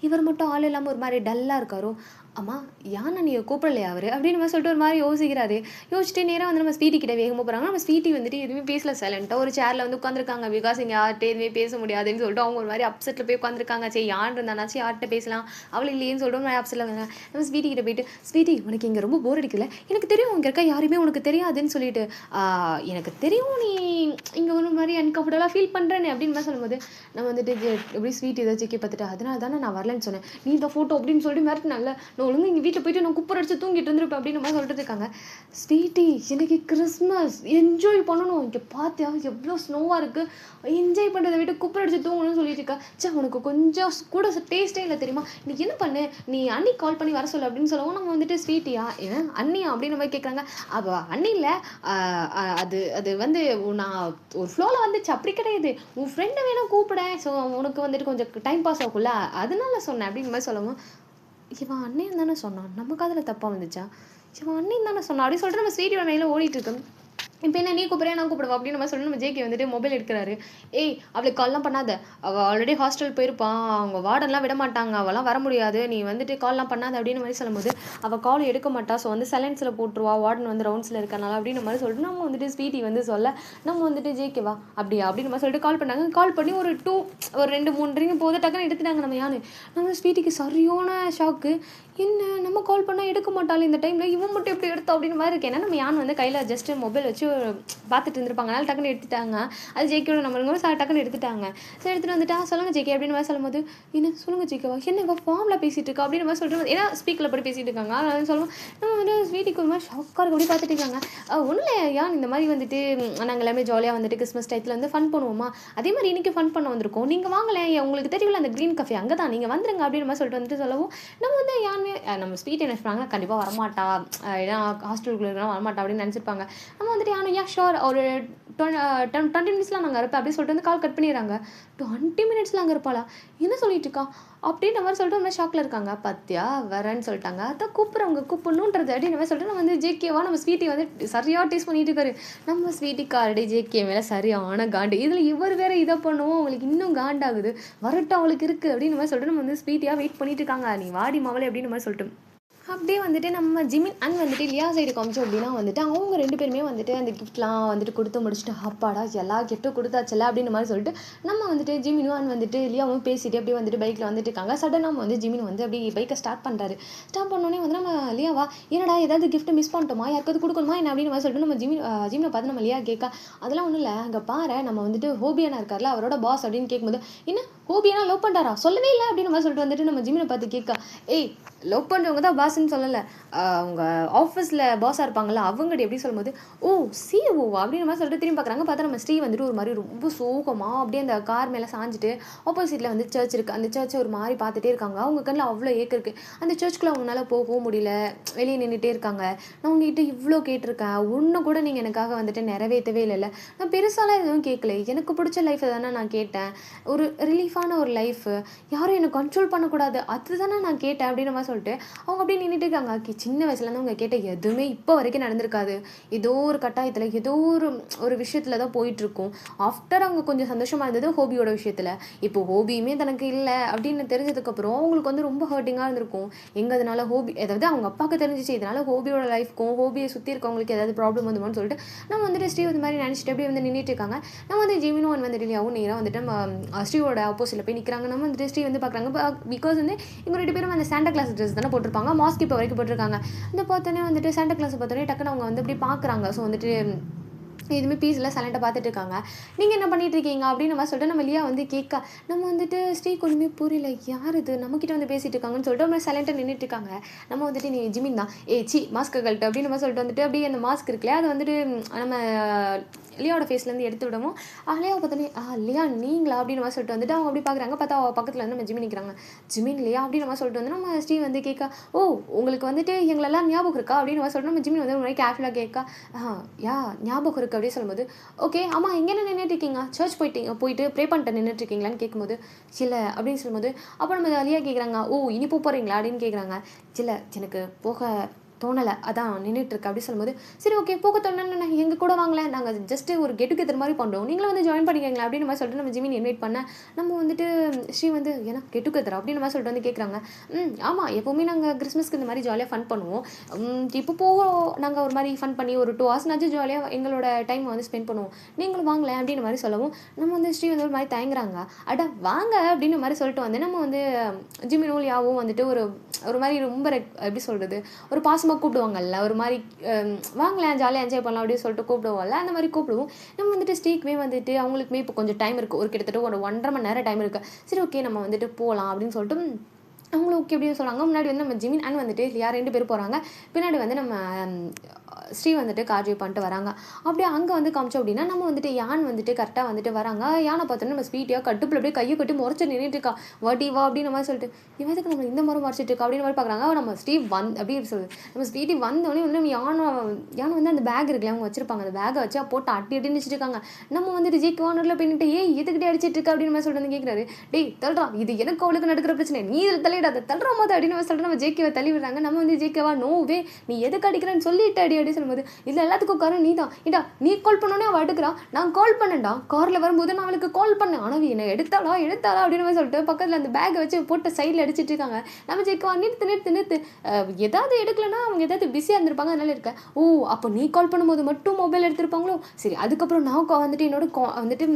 இவர் மட்டும் ஆள் இல்லாமல் ஒரு மாதிரி டல்லாக இருக்காரோ, அம்மா ஏன்னா நீ கூப்பிடலையா அவரு அப்படின்னு மாதிரி சொல்லிட்டு ஒரு மாதிரி யோசிக்கிறாரு. யோசிச்சுட்டு நேராக வந்து நம்ம ஸ்வீட்டி கிட்ட வேகமாக போகிறாங்க. நம்ம ஸ்வீட்டி வந்துட்டு எதுவுமே பேசல, சைலண்ட்டாக ஒரு சேரில் வந்து உட்காந்துருக்காங்க. பிகாஸ் இங்கே யார்கிட்ட எதுவுமே பேச முடியாதுன்னு சொல்லிட்டு அவங்க ஒரு மாதிரி அப்செட்டில் போய் உட்காந்துருக்காங்க. சரி யார் இருந்தானாச்சும் யார்கிட்ட பேசலாம், அவள் இல்லையேன்னு சொல்லிட்டு ஒரு மாதிரி அப்செட்டில் வந்தாங்க. நம்ம ஸ்வீட்டி கிட்ட போயிட்டு, ஸ்வீட்டி உனக்கு இங்கே ரொம்ப போர் அடிக்கல, எனக்கு தெரியும் இங்கே இருக்க யாருமே உனக்கு தெரியாதுன்னு சொல்லிட்டு, எனக்கு தெரியும் நீ இங்கே ஒரு மாதிரி அன்கம்ஃபர்டபுளாக ஃபீல் பண்ணுறேன்னு அப்படின்னு மாதிரி சொல்லும்போது, நம்ம வந்துட்டு எப்படி ஸ்வீட் ஏதாச்சும் செக்கி பார்த்துட்டு, அதனால தானே நான் வரலன்னு சொன்னேன், நீ இந்த ஃபோட்டோ அப்படின்னு சொல்லிட்டு மிரட்டினால, நான் ஒழுங்கு எங்கள் வீட்டில் போயிட்டு நான் குப்பர் அடிச்சு தூங்கிட்டு இருந்திருப்பேன் அப்படின்னு மாதிரி சொல்லிட்டு இருக்காங்க. ஸ்வீட்டி எனக்கு கிறிஸ்மஸ் என்ஜாய் பண்ணணும், இங்கே பார்த்தியா எவ்வளோ ஸ்னோவாக இருக்குது, என்ஜாய் பண்ணுறதை விட்டு குப்பர் அடிச்சு தூங்கணும்னு சொல்லிட்டு இருக்கா. சே உனக்கு கொஞ்சம் கூட டேஸ்ட்டே இல்லை தெரியுமா, நீ என்ன பண்ணு, நீ அண்ணி கால் பண்ணி வர சொல்லு அப்படின்னு சொல்லவும், நம்ம வந்துட்டு ஸ்வீட்டியா ஏன் அண்ணியா அப்படின்னு மாதிரி கேட்குறாங்க. அப்போ அண்ணி இல்லை, அது அது வந்து நான் ஒரு ஃப்ளோவில் வந்துச்சு, அப்படி கிடையாது, உன் ஃப்ரெண்டை வேணால் கூப்பிடேன், ஸோ உனக்கு வந்துட்டு கொஞ்சம் டைம் பாஸ் ஆகும்ல அதனால சொன்னேன் அப்படின்னு மாதிரி சொல்லவும், இவன் அண்ணன் தானே சொன்னான், நம்ம காதில் தப்பாக வந்துச்சா, இவன் அண்ணன் தானே சொன்னான் அப்படின்னு சொல்லிட்டு நம்ம ஸ்வீட்டியோட மேலே ஓடிட்டு இருக்கோம். இப்போ என்ன நீ கூப்பிட்றியா நான் கூப்பிடுவா அப்படின்னு நம்ம சொல்லி நம்ம ஜேகே வந்துட்டு மொபைல் எடுக்கிறாரு. ஏய் அவளுக்கு கால்லாம் பண்ணாத, அவள் ஆல்ரெடி ஹாஸ்டல் போயிருப்பான், அவங்க வார்டன்லாம் விட மாட்டாங்க, அவெல்லாம் வர முடியாது, நீ வந்துட்டு கால்லாம் பண்ணாத அப்படின்னு மாதிரி சொல்லும்போது அவள் கால் எடுக்க மாட்டா, ஸோ வந்து சைலன்ஸில் போட்டுருவா, வார்டன் வந்து ரவுண்ட்ஸில் இருக்கனால அப்படின்னு மாதிரி சொல்லிட்டு நம்ம வந்துட்டு ஸ்வீட்டி வந்து சொல்ல, நம்ம வந்துட்டு ஜேகேவா அப்படியா அப்படின்னு நம்ம சொல்லிட்டு கால் பண்ணாங்க. கால் பண்ணி ஒரு 2-3 ரிங் போது டக்குன்னு எடுத்துட்டாங்க. நம்ம யானு நம்ம ஸ்வீட்டிக்கு சரியான ஷாக்கு, என்ன நம்ம கால் பண்ணால் எடுக்க மாட்டாள் இந்த டைமில், இவன் மட்டும் எப்படி எடுத்தோம் அப்படின்னு மாதிரி இருக்கேன். ஏன்னா நம்ம யான் வந்து கையில் ஜஸ்ட்டு மொபைல் வச்சு பார்த்துட்டு இருந்திருப்பாங்க, அதனால டக்குன்னு எடுத்துட்டாங்க. அது ஜேகேயோட நம்பருங்க டக்குன்னு எடுத்துட்டாங்க. சரி எடுத்துகிட்டு வந்துட்டா சொல்லுங்கள் ஜேகே அப்படின்னு மாதிரி சொல்லும்போது, என்ன சொல்லுங்கள் ஜேகேவா என்ன இவள் ஃபார்மில் பேசிகிட்டு இருக்கா அப்படின்னு மாதிரி சொல்லிட்டு, ஏன்னா ஸ்பீக்கரில் போய் பேசிகிட்டு இருக்காங்க. அதனால சொல்லுவோம் நம்ம வந்து ஸ்வீட்டிக்கு ஒரு மாதிரி ஷாக்காக இருக்க அப்படி பார்த்துட்டு இருக்காங்க. ஒன்றும் இல்லை யான் இந்த மாதிரி வந்துட்டு நாங்கள் எல்லாமே ஜாலியாக வந்துட்டு கிறிஸ்மஸ் டைத்தில் வந்து ஃபன் பண்ணுவோமா, அதே மாதிரி இன்றைக்கி ஃபன் பண்ண வந்திருக்கோம், நீங்கள் வாங்கலேன் உங்களுக்கு தெரியல அந்த க்ரீன் கஃபே அங்கே தான், நீங்கள் வந்துருங்க அப்படின்னு மாதிரி சொல்லிட்டு வந்துட்டு சொல்லவும், நம்ம வந்து யாருமே நம்ம ஸ்வீட் என்ன சொன்னாங்க கண்டிப்பாக வரமாட்டா, ஏன்னா ஹாஸ்டலுக்குள்ள இருக்கலாம் வரமாட்டா அப்படின்னு நினச்சிருப்பாங்க. நம்ம வந்துட்டு யாரும் ஷோர் ஒரு 20 மினிட்ஸ்லாம் நாங்கள் இருப்பேன் அப்படின்னு சொல்லிட்டு வந்து கால் கட் பண்ணிடுறாங்க. 20 மினிட்ஸில் அங்கே இருப்பாளா, என்ன சொல்லிட்டு இருக்கா அப்படின்ற மாதிரி சொல்லிட்டு ரொம்ப ஷாக்கில் இருக்காங்க. பார்த்தியா வரேன்னு சொல்லிட்டாங்க, அதான் கூப்பிட்றவங்க கூப்பிடணுன்றது அப்படின்னு மாதிரி சொல்லிட்டு நம்ம வந்து ஜேகேவா நம்ம ஸ்வீட்டி வந்து சரியாக டேஸ்ட் பண்ணிட்டு இருக்காரு. நம்ம ஸ்வீட்டி காரடி ஜேகே மேலே சரியான காண்டு, இதில் இவர் வேறு இதை பண்ணுவோம் அவங்களுக்கு இன்னும் காண்டாகுது, வரட்டும் அவளுக்கு இருக்குது அப்படின்னு மாதிரி சொல்லிட்டு நம்ம வந்து ஸ்வீட்டியாக வெயிட் பண்ணிட்டு இருக்காங்க. நீ வாடி மாவளே அப்படின்னு மாதிரி சொல்லிட்டு அப்படியே வந்துட்டு நம்ம ஜிமின் அண்ட் வந்துட்டு லியா சைடு காமிச்சோம் அப்படின்னா வந்துட்டு அவங்க 2 பேருமே வந்துட்டு அந்த கிஃப்ட்லாம் வந்துட்டு கொடுத்து முடிச்சுட்டு அப்பாடா எல்லா கிஃப்ட்டும் கொடுத்தாச்சல அப்படின்னு மாதிரி சொல்லிட்டு நம்ம வந்துட்டு ஜிமினும் அண்ட் வந்துட்டு லியாவும் பேசிட்டு அப்படியே வந்துட்டு பைக்கில் வந்துட்டு இருக்காங்க. சடனாக நம்ம வந்து ஜிமின் வந்து அப்படியே பைக்கை ஸ்டார்ட் பண்ணுறாரு. ஸ்டார்ட் பண்ணோடனே வந்து நம்ம லியாவா என்னடா ஏதாவது கிஃப்ட் மிஸ் பண்ணிட்டோமா, யாருக்காவது கொடுக்கணுமா என்ன அப்படின்னு மாதிரி சொல்லிட்டு நம்ம ஜிமினை பார்த்து நம்ம லியா கேட்க, அதெல்லாம் ஒன்றும் இல்லை அங்கே பாரு நம்ம வந்துட்டு ஹோபியானா இருக்கார்ல அவரோட பாஸ் அப்படின்னு கேட்கும்போது, என்ன ஹோபியானா லவ் பண்ணுறாரா சொல்லவே இல்லை அப்படின்னு மாதிரி சொல்லிட்டு வந்துட்டு நம்ம ஜிமினை பார்த்து கேட்க, ஏய் லவ் பண்ணுறவங்க தான் பாஸ்ன்னு சொல்லலை, அவங்க ஆஃபீஸில் பாஸாக இருப்பாங்கள்ல அவங்ககிட்ட எப்படி சொல்லும்போது, ஓ சிஓவா அப்படின்னு மாதிரி சொல்லிட்டு திரும்பி பார்க்குறாங்க. பார்த்தா நம்ம ஸ்ரீ வந்துட்டு ஒரு மாதிரி ரொம்ப சோகமாக அப்படியே அந்த கார் மேலே சாஞ்சிட்டு ஆப்போசிட்டில் வந்து சர்ச் இருக்குது, அந்த சர்ச்சை ஒரு மாதிரி பார்த்துட்டே இருக்காங்க. அவங்க கண்ணில் அவ்வளோ ஏக்கம் இருக்குது. அந்த சர்ச்சுக்குள்ளே அவங்களால போகவும் முடியல, வெளியே நின்றுட்டே இருக்காங்க. நான் உங்ககிட்ட இவ்வளோ கேட்டிருக்கேன், ஒன்று கூட நீங்கள் எனக்காக வந்துட்டு நிறைவேற்றவே இல்லைல்ல, நான் பெருசாலாம் எதுவும் கேட்கல, எனக்கு பிடிச்ச லைஃப்பை தானே நான் கேட்டேன், ஒரு ரிலீஃபான ஒரு லைஃபு, யாரும் என்னை கண்ட்ரோல் பண்ணக்கூடாது அதுதானே நான் கேட்டேன் அப்படின்னு மாதிரி சொல்லிட்டு அவங்க அப்படியே நின்றுட்டு இருக்காங்க. சின்ன வயசுலேருந்து அவங்க கேட்ட எதுவுமே இப்போ வரைக்கும் நடந்திருக்காது, ஏதோ ஒரு கட்டாயத்தில் ஏதோ ஒரு விஷயத்தில் தான் போயிட்டுருக்கும். ஆஃப்டர் அவங்க கொஞ்சம் சந்தோஷமாக இருந்தது ஹோபியோட விஷயத்தில், இப்போ ஹோபியுமே தனக்கு இல்லை அப்படின்னு தெரிஞ்சதுக்கப்புறம் அவங்களுக்கு வந்து ரொம்ப ஹர்ட்டிங்காக இருந்திருக்கும். எங்கே அதனால ஹோபி ஏதாவது அவங்க அப்பாவுக்கு தெரிஞ்சிச்சு, இதனால் ஹோபியோட லைஃப்க்கும் ஹோபியை சுற்றி இருக்கவங்களுக்கு ஏதாவது ப்ராப்ளம் வந்துமான்னு சொல்லிட்டு நம்ம வந்துட்டு ஸ்ரீ இந்த மாதிரி நினச்சிட்டு அப்படியே வந்து நின்றுட்டு இருக்காங்க. நம்ம வந்து ஜெமினும் வந்துட்டு லியாவும் நேராக வந்துட்டு நம்ம ஸ்ரீயோட ஆப்போசிட்டில் போய் நிற்கிறாங்க. நம்ம வந்துட்டு ஸ்ரீ வந்து பார்க்குறாங்க. பிகாஸ் வந்து இவங்க 2 பேரும் அந்த சாண்டா கிளாஸ் ட்ரெஸ் தானே போட்டிருப்பாங்க, மாஸ்க் இப்போ வரைக்கும் போட்டிருக்காங்க. அந்த பார்த்தோன்னே வந்துட்டு சாண்டா கிளாஸை பார்த்தோன்னே டக்குன்னு அவங்க வந்து அப்படி பார்க்குறாங்க. ஸோ வந்துட்டு எதுவுமே பீஸில் சைலண்ட்டாக பார்த்துட்டு இருக்காங்க. நீங்கள் என்ன பண்ணிட்டு இருக்கீங்க அப்படின்னு நம்ம சொல்லிட்டு நம்ம லியா வந்து கேட்க, நம்ம வந்துட்டு ஸ்ரீக்கு ஒன்றுமே புரியல, யார் இது நம்மக்கிட்ட வந்து பேசிகிட்டு இருக்காங்கன்னு சொல்லிட்டு நம்ம சைலண்ட்டாக நின்றுட்டு இருக்காங்க. நம்ம வந்துட்டு நீ ஜிமின் தான் மாஸ்க்கு கழட்டு அப்படின்னு நம்ம சொல்லிட்டு வந்துட்டு அப்படியே அந்த மாஸ்க் இருக்குல்ல அதை வந்துட்டு நம்ம லியாவோட ஃபேஸ்லேருந்து எடுத்து விடவும் லியாவை பார்த்தோன்னே லியா நீங்களா அப்படின்னு நம்ம சொல்லிட்டு வந்துட்டு அவங்க அப்படி பார்க்குறாங்க. பார்த்தா பக்கத்தில் வந்து நம்ம ஜிமின் நிற்கிறாங்க. ஜிமின் லியா அப்படின்னு நம்ம சொல்லிட்டு வந்து நம்ம ஸ்ரீ வந்து கேட்க, ஓ உங்களுக்கு வந்துட்டு எங்களெல்லாம் ஞாபகம் இருக்கா அப்படின்னு நம்ம சொல்லிட்டு நம்ம ஜிமின் வந்து ஒரு மாதிரி கேஷுவலாக கேட்க, ஞாபகம் இருக்குது அப்படியே சொல்லும்போது, ஓகே ஆமாம் எங்கே என்ன நின்றுட்டு இருக்கீங்க, சர்ச் போயிட்டு ப்ரே பண்ணிட்டு நின்றுட்டு இருக்கீங்களான்னு கேட்கும்போது, இல்லை அப்படின்னு சொல்லும்போது அப்போ நம்ம லியா கேட்குறாங்க, ஓ இனி போகிறீங்களா அப்படின்னு கேட்குறாங்க. இல்லை எனக்கு போக தோணலை, அதான் நின்றுட்டுருக்கு அப்படி சொல்லும்போது, சரி ஓகே போக தோணுன்னு எங்கள் கூட வாங்கலேன், நாங்கள் ஜஸ்ட்டு ஒரு கெட் டுகெதர் மாதிரி பண்ணுறோம், நீங்களும் வந்து ஜாயின் பண்ணிக்கங்களேன் அப்படின்னு மாதிரி சொல்லிட்டு நம்ம ஜிமின் இன்வைட் பண்ண நம்ம வந்துட்டு ஸ்ரீ வந்து ஏன்னா கெட் டுகெதர் அப்படின்னு மாதிரி சொல்லிட்டு வந்து கேட்குறாங்க. ஆமாம் எப்போவுமே நாங்கள் கிறிஸ்மஸ்க்கு இந்த மாதிரி ஜாலியாக ஃபன் பண்ணுவோம், இப்போ போக நாங்கள் ஒரு மாதிரி ஃபன் பண்ணி ஒரு 2 hours ஜாலியாக எங்களோட டைமை வந்து ஸ்பெண்ட் பண்ணுவோம், நீங்களும் வாங்கலேன் அப்படின்னு மாதிரி சொல்லவும் நம்ம வந்து ஸ்ரீ வந்து ஒரு மாதிரி தயங்குறாங்க. அட வாங்க அப்படின்னு மாதிரி சொல்லிட்டு வந்து நம்ம வந்து ஜிமினும் யாவும் வந்துட்டு ஒரு மாதிரி ரொம்ப எப்படி சொல்கிறது ஒரு பாசமாக கூப்பிடுவாங்கல்ல, ஒரு மாதிரி வாங்கலாம் ஜாலியாக என்ஜாய் பண்ணலாம் அப்படின்னு சொல்லிட்டு கூப்பிடுவோம்ல, அந்த மாதிரி கூப்பிடுவோம். நம்ம வந்துட்டு ஸ்டீக்குமே வந்துட்டு அவங்களுக்குமே இப்போ கொஞ்சம் டைம் இருக்குது, ஒரு கிட்டத்தட்ட ஒரு 1.5 மணி நேரம் டைம் இருக்குது, சரி ஓகே நம்ம வந்துட்டு போகலாம் அப்படின்னு சொல்லிட்டு அவங்களும் ஓகே அப்படின்னு சொல்கிறாங்க. முன்னாடி வந்து நம்ம ஜிமின் அண்ட் வந்துட்டு யார் 2 பேர் போகிறாங்க, பின்னாடி வந்து நம்ம ஸ்ரீ வந்துட்டு கார் ட்ரைவ் பண்ணிட்டு வராங்க. அப்படியே அங்கே வந்து காமிச்சோம் அப்படின்னா நம்ம வந்துட்டு யான் வந்துட்டு கரெக்டாக வந்துட்டு வராங்க. யானை பார்த்தோன்னா நம்ம ஸ்வீட்டியாக கட்டுப்பில் அப்படியே கையை கட்டி முறைச்சி நின்றுட்டு இருக்கா, வாட்டி வா அப்படின்னு மாதிரி சொல்லிட்டு இவத்துக்கு நம்ம இந்த மாதிரி முறைச்சிட்டு இருக்கா அப்படின்னு மாதிரி பார்க்குறாங்க. நம்ம ஸ்டீவ் அப்படின்னு சொல்லுது, நம்ம ஸ்வீட்டி வந்தோடனே வந்து நம்ம யானை வந்து அந்த பேக் இருக்குல்ல அவங்க வச்சிருப்பாங்க, அந்த பேக்கை வச்சு போட்டு அட்டின்னு வச்சுருக்காங்க. நம்ம வந்துட்டு ஜேக்கு வானரில் போயிட்டு எதுக்கிட்டே அடிச்சிட்டு இருக்கா அப்படின்னு மாதிரி சொல்லிட்டு வந்து கேட்குறாரு, டேய் தள்ளுறா இது எனக்கு அவளுக்கு நடக்கிற பிரச்சனை, நீ இதில் தலையிடாத தள்ளுற மாதிரி அப்படின்னு சொல்லிட்டு நம்ம ஜேக்கேவை தள்ளி விடுறாங்க. நம்ம வந்து ஜேக்கேவா நோவே நீ எதுக்கு அடிக்கிறேன்னு சொல்லிட்டு அடி சொல்லும்போது இல்லை எல்லாத்துக்கும் காரணம் நீ தான், ஏடா நீ கால் பண்ணோன்னே அவள் எடுக்கிறா, நான் கால் பண்ணேன்டா காரில் வரும்போது நான் அவளுக்கு கால் பண்ணேன், ஆனால் என்னை எடுத்தாளா அப்படின்னு சொல்லிட்டு பக்கத்தில் அந்த பேக்கை வச்சு போட்டு சைடில் அடிச்சிட்டு இருக்காங்க. நம்ம ஜெயிக்கவா நிறுத்து ஏதாவது எடுக்கலன்னா அவங்க ஏதாவது பிஸியாக இருந்திருப்பாங்க அதனால இருக்க. ஓ அப்போ நீ கால் பண்ணும்போது மட்டும் மொபைல் எடுத்திருப்பாங்களோ, சரி அதுக்கப்புறம் நான் வந்துட்டு என்னோட வந்துட்டு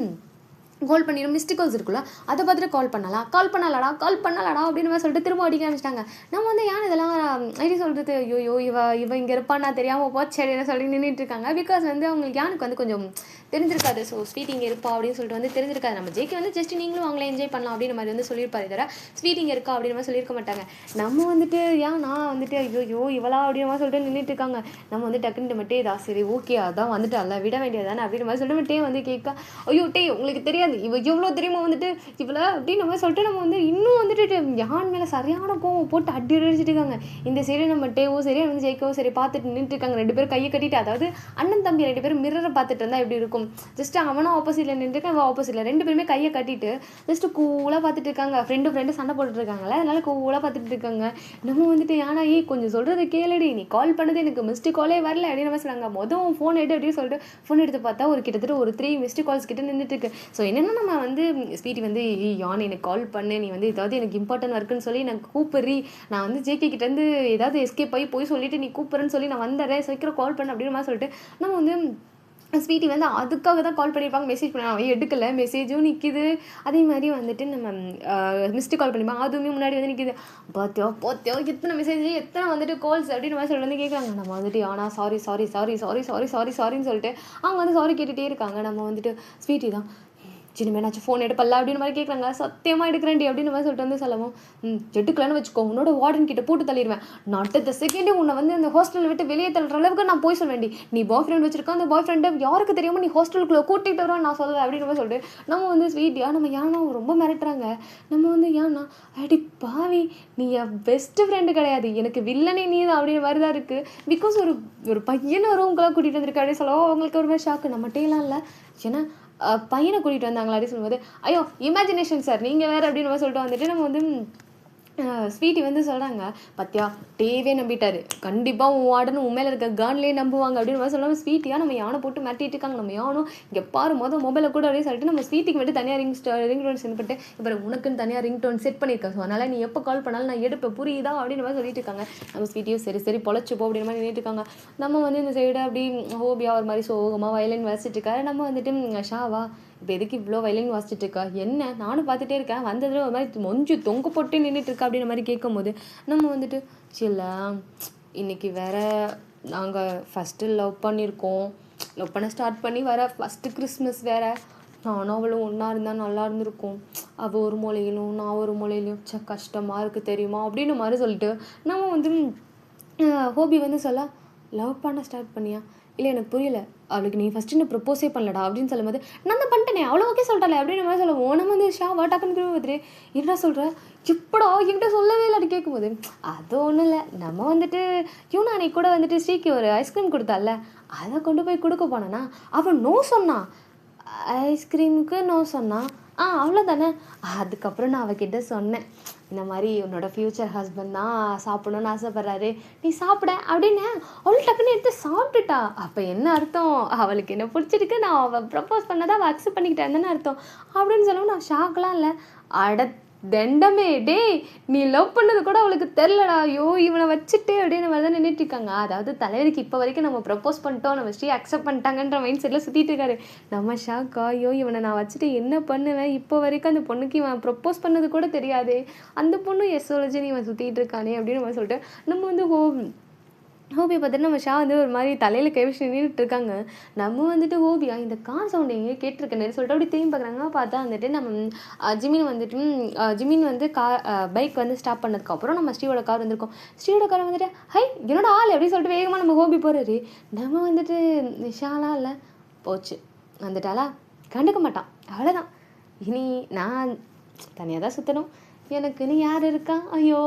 கால் பண்ணிடும் மிஸ்டு கால்ஸ் இருக்குல்ல அதை பார்த்துட்டு கால் பண்ணலாடா அப்படின்னு மாதிரி சொல்லிட்டு திரும்ப அடிக்க ஆரம்பிச்சிட்டாங்க. நம்ம வந்து ஏன் இதெல்லாம் எப்படி சொல்கிறது, ஐயோ இவ இங்கே இருப்பான் நான் தெரியாமல் போச்சு அப்படின்னு சொல்லி நின்றுட்டு இருக்காங்க. பிகாஸ் வந்து அவங்களுக்கு யானுக்கு வந்து கொஞ்சம் தெரிஞ்சிருக்காது, ஸோ ஸ்வீட் இங்கே இருப்பா அப்படின்னு சொல்லிட்டு வந்து தெரிஞ்சிருக்காது. நம்ம ஜேக்கு வந்து ஜஸ்ட் நீங்களும் அவங்களே என்ஜாய் பண்ணலாம் அப்படின்னு மாதிரி வந்து சொல்லியிருப்பாரு, தவிர ஸ்வீட் இங்கே இருக்கா அப்படின்னு மாதிரி சொல்லியிருக்க மாட்டாங்க. நம்ம வந்துட்டு நான் வந்துட்டு ஐயோ இவளா அப்படின்னு சொல்லிட்டு நின்றுட்டு இருக்காங்க. நம்ம வந்து டக்குன்னு மட்டும் இதா சரி ஓகே அதான் வந்துட்டு அல்ல விட வேண்டியதானே அப்படின்னு மாதிரி சொல்லிட்டு டே வந்து கேட்க ஐயோ டே உங்களுக்கு தெரியாது இவ எவ்வளோ தெரியுமா வந்துட்டு இவ்வளோ அப்படின்னு நம்ம சொல்லிட்டு நம்ம வந்து இன்னும் வந்துட்டு யான் மேலே சரியான கோவம் போட்டு அடிச்சுட்டு இருக்காங்க. இந்த சரி நம்ம டேவோ சரி வந்து ஜெயிக்கவோ சரி பார்த்துட்டு நின்றுட்டு இருக்காங்க. 2 பேரும் கையை கட்டிட்டு, அதாவது அண்ணன் தம்பி 2 பேரும் மிரரை பார்த்துட்டு இருந்தால் எப்படி இருக்கும், ஜஸ்ட் அவனும் ஆப்போசிட்டில் நின்றுருக்கேன் அவள் ஆப்போசிட்டில் 2 பேருமே கையை கட்டிட்டு ஜஸ்ட் கூலாக பார்த்துட்டு இருக்காங்க. ஃப்ரெண்டு சண்டை போட்டுட்டு இருக்காங்களே அதனால கூலாக பார்த்துட்டு இருக்காங்க. நம்ம வந்துட்டு ஏன்னா கொஞ்சம் சொல்கிறது கேளடி, நீ கால் பண்ணது எனக்கு மிஸ்டு காலே வரல அப்படின்னு நம்ம சொன்னாங்க. மொதல் ஃபோன் எடு அப்படின்னு சொல்லிட்டு ஃபோன் எடுத்து பார்த்தா கிட்டத்தட்ட ஒரு 3 மிஸ்டு கால்ஸ் கிட்ட நின்றுட்டு இருக்கு. ஸோ என்னென்னா நம்ம வந்து ஸ்வீட்டி வந்து யான் எனக்கு கால் பண்ணு, நீ வந்து ஏதாவது எனக்கு இம்பார்ட்டன்ட் ஒர்க்குன்னு சொல்லி எனக்கு கூப்பிட்றி, நான் வந்து ஜேகே கிட்டேருந்து ஏதாவது எஸ்கேப் ஆகி போய் சொல்லிட்டு நீ கூப்பிட்றேன்னு சொல்லி நான் வந்துடுறேன் சீக்கிரம் கால் பண்ணு அப்படின்னு மாதிரி சொல்லிட்டு நம்ம வந்து ஸ்வீட்டி வந்து அதுக்காக தான் கால் பண்ணியிருப்பாங்க. மெசேஜ் பண்ண அவன் எடுக்கலை, மெசேஜும் நிற்கிது. அதே மாதிரி வந்துட்டு நம்ம மிஸ்டு கால் பண்ணிப்பாங்க, அதுவுமே முன்னாடி வந்து நிற்கிது. பார்த்தியோ எத்தனை மெசேஜ் எத்தனை வந்துட்டு கால்ஸ் அப்படின்னு மாதிரி சொல்லிட்டு வந்து கேட்குறாங்க. நம்ம வந்துட்டு ஆனால் சாரின்னு சொல்லிட்டு அவங்க வந்து சாரி கேட்டுகிட்டே இருக்காங்க. நம்ம வந்துட்டு ஸ்வீட்டி தான் சின்ன மேனாச்சும் ஃபோன் எடுப்பல்ல அப்படின்னு மாதிரி கேட்குறாங்க. சத்தியமாக எடுக்கிறேன்டி அப்படின்னு மாதிரி சொல்லிட்டு வந்து சொல்லவும் எடுக்கலன்னு வச்சுக்கோ உன்னோட வார்டன் கிட்ட போட்டு தள்ளிடுவேன், நாட் த செகண்டே உன்னை வந்து அந்த ஹாஸ்டலில் விட்டு வெளியே தள்ளுற அளவுக்கு நான் போய் சொல்ல வேண்டி, நீ பாய் ஃப்ரெண்ட் வச்சிருக்க அந்த பாய் ஃப்ரெண்டை யாருக்கு தெரியாமல் நீ ஹாஸ்டலுக்குள்ளே கூட்டிகிட்டு வருவான்னு நான் சொல்லுவேன் அப்படின்னு மாதிரி சொல்லிட்டு நம்ம வந்து ஸ்வீட்டியாக நம்ம ஏன்னா ரொம்ப மிரட்டுறாங்க. நம்ம வந்து ஏன்னா அடி பாவி நீ என் பெஸ்ட்டு ஃப்ரெண்டு கிடையாது, எனக்கு வில்லனே நீ தான் அப்படின்னு மாதிரி தான் இருக்குது. பிகாஸ் ஒரு பையனை ரூம்கெல்லாம் கூட்டிகிட்டு வந்திருக்க அப்படின்னு சொல்லவும் அவங்களுக்கு ஒரு மாதிரி ஷாக்கு. நம்மகிட்டலாம் இல்லை ஏன்னா பையனை கூட்டிகிட்டு வந்தாங்களா அப்படின்னு சொல்லும்போது ஐயோ இமேஜினேஷன் சார் நீங்கள் வேறு அப்படின்னு சொல்லிட்டு வந்துட்டு நம்ம வந்து ஸ்வீட்டி வந்து சொல்கிறாங்க, பத்தியா டேவே நம்பிட்டாரு, கண்டிப்பாக உன் வார்டன் உன் மேலே இருக்க கான்லேயே நம்புவாங்க அப்படின்னு மாதிரி சொல்லாமல் ஸ்வீட்டியாக நம்ம யானை போட்டு மிரட்டிட்டு இருக்காங்க. நம்ம யானும் இங்கே பாரு மொபைலை கூட அப்படின்னு சொல்லிட்டு நம்ம ஸ்வீட்டிக்கு மட்டும் தனியாக ரிங் டோன் செட் பண்ணிட்டு இப்போ உனக்குன்னு தனியாக ரிங் டோன் செட் பண்ணியிருக்கேன், ஸோ அதனால் நீ எப்போ கால் பண்ணாலும் நான் எடுப்பேன் புரியுதா அப்படின்னு மாதிரி சொல்லிட்டு இருக்காங்க. நம்ம ஸ்வீட்டியும் சரி பொழைச்சிப்போ அப்படின்னு மாதிரி நின்றுட்டு இருக்காங்க. நம்ம வந்து இந்த சைடு அப்படி ஹோபியா ஒரு மாதிரி சோகமாக வயலின் வாசிச்சுட்டு இருக்காரு. நம்ம வந்துட்டு ஷாவா இப்போ எதுக்கு இவ்வளோ வயலின் வாசிச்சுட்டு இருக்கா, என்ன நானும் பார்த்துட்டே இருக்கேன் வந்ததில் ஒரு மாதிரி மொஞ்சு தொங்க போட்டு நின்றுட்டு இருக்கா அப்படின்ற மாதிரி கேட்கும் போது நம்ம வந்துட்டு சில இன்றைக்கி வேற நாங்கள் ஃபஸ்ட்டு லவ் பண்ண ஸ்டார்ட் பண்ணி வர ஃபஸ்ட்டு கிறிஸ்மஸ் வேறு, நானும் அவளும் ஒன்றா இருந்தால் நல்லா இருந்திருக்கும், அவள் ஒரு மூலையிலும் நான் ஒரு மூலையிலும் கஷ்டமாக இருக்குது தெரியுமா அப்படின்னு மாதிரி சொல்லிட்டு நம்ம வந்து ஹோபி வந்து சொல்ல லவ் பண்ண ஸ்டார்ட் பண்ணியா, இல்லை எனக்கு புரியலை அவளுக்கு நீ ஃபஸ்ட்டு இன்னும் ப்ரப்போஸே பண்ணலடா அப்படின்னு சொல்லும்போது நான் தான் பண்ணிட்டேனே அவ்வளோ ஓகே சொல்லிட்டாலே அப்படின்னு மாதிரி சொல்லுவோம். நம்ம வந்து டக்குன்னு பார்த்துட்டு என்னடா சொல்கிற இப்படா என்கிட்ட சொல்லவே இல்லை அப்படி கேட்கும்போது அது ஒன்றும் இல்லை, நம்ம வந்துட்டு யூனானி கூட வந்துட்டு ஸ்ரீக்கு ஒரு ஐஸ்கிரீம் கொடுத்தால அதை கொண்டு போய் கொடுக்க போனேன்னா அவன் நோ சொன்னான், ஐஸ்கிரீமுக்கு நோ சொன்னான், அவ்வளோதானே. அதுக்கப்புறம் நான் அவகிட்ட சொன்னேன் இந்த மாதிரி உன்னோட ஃப்யூச்சர் ஹஸ்பண்ட் தான் சாப்பிடணும்னு ஆசைப்பட்றாரு, நீ சாப்பிட அப்படின்னு அவள் டக்குன்னு எடுத்து சாப்பிட்டுட்டா. அப்போ என்ன அர்த்தம், அவளுக்கு என்ன பிடிச்சிருக்கு, நான் அவள் ப்ரப்போஸ் பண்ணதை அவள் அக்செப்ட் பண்ணிக்கிட்டேன்னு அர்த்தம் அப்படின்னு சொல்லவும் நான் ஷாக்லாம் இல்லை. தண்டமே டேய், நீ லவ் பண்ணது கூட அவளுக்கு தெரிலடா, ஐயோ இவனை வச்சுட்டு அப்படின்னு மாதிரி தான் நின்றுட்டு இருக்காங்க. அதாவது தலைவருக்கு இப்போ வரைக்கும் நம்ம ப்ரப்போஸ் பண்ணிட்டோம், நம்ம ஸ்ரீ அக்செப்ட் பண்ணிட்டாங்கன்ற மைண்ட் செட்டில் சுற்றிட்டு இருக்காரு. நம்ம ஷாக்கா, ஐயோ இவனை நான் வச்சுட்டு என்ன பண்ணுவேன், இப்போ வரைக்கும் அந்த பொண்ணுக்கு இவன் ப்ரப்போஸ் பண்ணது கூட தெரியாது, அந்த பொண்ணு எஸ் சொல்லுச்சு இவன் சுற்றிட்டு இருக்கானே அப்படின்னு நம்ம சொல்லிட்டு நம்ம வந்து ஹோபியை பார்த்துட்டு நம்ம ஷா வந்து ஒரு மாதிரி தலையில் கை வச்சு நின்றுட்டு இருக்காங்க. நம்ம வந்துட்டு ஹோபியா இந்த கார் சவுண்ட் எங்கேயோ கேட்டிருக்கேன்னு சொல்லிட்டு அப்படி திரும்பி பார்க்குறாங்க. பார்த்தா வந்துட்டு நம்ம ஜிமின் வந்துட்டு ஜிமின் வந்து பைக் வந்து ஸ்டாப் பண்ணதுக்கப்புறம் நம்ம ஸ்ரீயோட கார் வந்திருக்கோம். ஸ்ரீயோட கார் வந்துட்டு ஹை என்னோட ஆள் அப்படின்னு சொல்லிட்டு வேகமாக நம்ம ஹோபி போகிறாரு. நம்ம வந்துட்டு ஷாலாம் இல்லை போச்சு வந்துட்டாலா, கண்டுக்க மாட்டான், அவ்வளோதான். இனி நான் தனியாக தான் சுற்றணும், எனக்குன்னு யார் இருக்கா, ஐயோ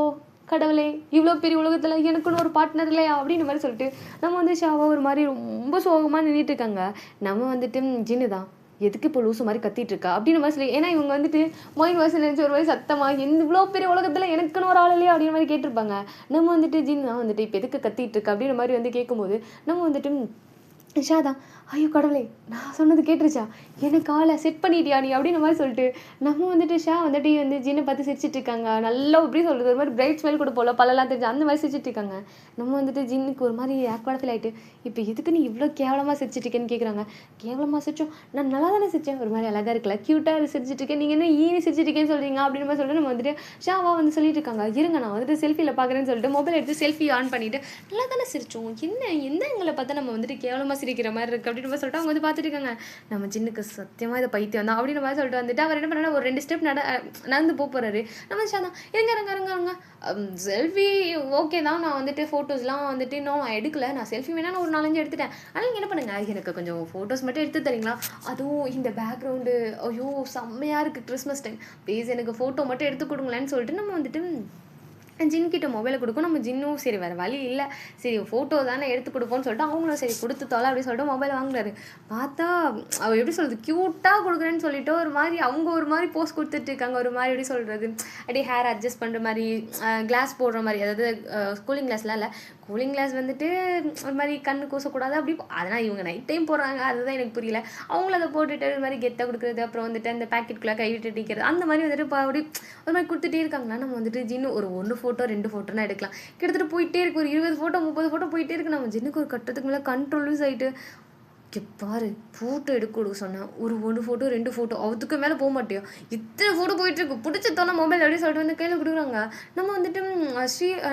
கடவுளே இவ்வளோ பெரிய உலகத்தில் எனக்குன்னு ஒரு பார்ட்னர் இல்லையா அப்படின்னு மாதிரி சொல்லிட்டு நம்ம வந்து ஷாவா ஒரு மாதிரி ரொம்ப சோகமாக நின்றுட்டு இருக்காங்க. நம்ம வந்துட்டு ஜின்னு தான் எதுக்கு இப்போ லூசு மாதிரி கத்திட்டு இருக்கா அப்படின்னு மாதிரி சொல்லி, ஏன்னா இவங்க வந்துட்டு மைண்ட் வாய்ஸ் நினச்சி ஒரு மாதிரி சத்தமாக இவ்வளோ பெரிய உலகத்தில் எனக்குன்னு ஒரு ஆள் இல்லையா அப்படின்னு மாதிரி கேட்டிருப்பாங்க. நம்ம வந்துட்டு ஜின் தான் வந்துட்டு இப்போ எதுக்கு கத்திட்டு இருக்கா அப்படின்ற மாதிரி வந்து கேட்கும்போது நம்ம வந்துட்டு ஷா தான் ஐயோ கடவுளே நான் சொன்னது கேட்டுருச்சா, எனக்கு ஆளை செட் பண்ணிட்டியா நீ அப்படின்ற மாதிரி சொல்லிட்டு நம்ம வந்துட்டு ஷா வந்துட்டு வந்து ஜின்னை பார்த்து சிரிச்சிட்டு இருக்காங்க. நல்லா எப்படி சொல்கிறது, ஒரு மாதிரி பிரைட் ஸ்மெல் கூட போல பல்லெல்லாம் தெரிஞ்சு அந்த மாதிரி சிரிச்சிட்டு இருக்காங்க. நம்ம வந்துட்டு ஜின்னுக்கு ஒரு மாதிரி ஆக்வார்ட் ஃபீல் ஆகிட்டு இப்போ எதுக்கு நீ இவ்வளோ கேவலமாக சிரிச்சிட்டு இருக்கேன்னு கேட்குறாங்க. கேவலமாக சிரிச்சோம், நான் நல்லா தானே சிரிச்சேன், ஒரு மாதிரி அழகாக இருக்கல, க்யூட்டாக சிரிச்சிட்டு இருக்கேன், நீங்கள் என்ன சிரிச்சிட்டு இருக்கேன்னு சொல்கிறீங்க அப்படின்னு மாதிரி சொல்லிட்டு நம்ம வந்துட்டு ஷாவா வந்து சொல்லிட்டு இருக்காங்க. இருங்க நான் வந்துட்டு செல்ஃபியில் பார்க்குறேன்னு சொல்லிட்டு மொபைல் எடுத்து செல்ஃபி ஆன் பண்ணிவிட்டு நல்லா தானே சிரிச்சோம், என்ன எந்த எங்களை பார்த்தா நம்ம வந்துட்டு கேவலமாக சிரிக்கிற மாதிரி இருக்குது அப்படின்னு சொல்லிட்டு அவங்க வந்து பார்த்துட்டு இருக்காங்க. நம்ம ஜின்னுக்கு சத்தியமாக இதை பைத்தியம் தான் அப்படின்னு மாதிரி சொல்லிட்டு வந்துட்டு அவர் என்ன பண்ணா ஒரு 2 ஸ்டெப் நடந்து போகிறாரு. நம்ம ஷா தான் இருங்க செல்ஃபி ஓகே தான், நான் வந்துட்டு ஃபோட்டோஸ்லாம் வந்துட்டு இன்னும் நான் எடுக்கல, நான் செல்ஃபி வேணா நான் ஒரு 4-5 எடுத்துட்டேன், ஆனால் நீங்கள் என்ன பண்ணுங்க எனக்கு கொஞ்சம் ஃபோட்டோஸ் மட்டும் எடுத்து தரீங்களா, அதுவும் இந்த பேக்ரவுண்டு ஐயோ செம்மையாக இருக்குது கிறிஸ்மஸ் டைம், ப்ளீஸ் எனக்கு ஃபோட்டோ மட்டும் எடுத்து கொடுங்களேன்னு சொல்லிட்டு நம்ம வந்துட்டு ஜின்கிட்ட மொபைலை கொடுக்கும். நம்ம ஜின்னும் சரி வேறு வழி இல்லை, சரி ஃபோட்டோ தானே எடுத்து கொடுப்போம்னு சொல்லிட்டு அவங்களும் சரி கொடுத்து தோலை அப்படின்னு சொல்லிட்டு மொபைல் வாங்குறாரு. பார்த்தா அவர் எப்படி சொல்கிறது, க்யூட்டாக கொடுக்குறேன்னு சொல்லிட்டு ஒரு மாதிரி அவங்க ஒரு மாதிரி போஸ்ட் கொடுத்துட்டு இருக்காங்க. ஒரு மாதிரி எப்படி சொல்கிறது, அப்படியே ஹேர் அட்ஜஸ்ட் பண்ணுற மாதிரி கிளாஸ் போடுற மாதிரி, அதாவது கூலிங் கிளாஸ்லாம் இல்லை, கூலிங் கிளாஸ் வந்துட்டு ஒரு மாதிரி கண்ணு கூசக்கூடாது அப்படி, அதனால் இவங்க நைட் டைம் போடுறாங்க, அதுதான் எனக்கு புரியல. அவங்களும் அதை போட்டுட்டு ஒரு மாதிரி கெத்தாக கொடுக்குறது, அப்புறம் வந்துட்டு அந்த பேக்கெட்டுக்குள்ளே கைவிட்டு நிற்கிறது, அந்த மாதிரி வந்துட்டு அப்படி ஒரு மாதிரி கொடுத்துட்டே இருக்காங்களா. நம்ம வந்துட்டு ஜின்னு ஒரு 1 ஃபோட்டோ 2 ஃபோட்டோனா எடுக்கலாம், கிட்டத்தட்ட போயிட்டே இருக்கு, ஒரு 20 ஃபோட்டோ 30 ஃபோட்டோ போயிட்டே இருக்கு. நம்ம ஜின்னுக்கு ஒரு கட்டத்துக்கு மேலே கண்ட்ரோல் லூஸ் ஆகிட்டு பாரு ஃபோட்டோ எடுக்க கொடுக்க சொன்னேன், ஒரு 1 ஃபோட்டோ 2 ஃபோட்டோ அதுக்கு மேலே போக மாட்டியோ, இத்தனை ஃபோட்டோ போயிட்டுருக்கு, பிடிச்சதோன்னா மொபைல் அப்படின்னு சொல்லிட்டு வந்து கையில் கொடுக்குறாங்க. நம்ம வந்துட்டு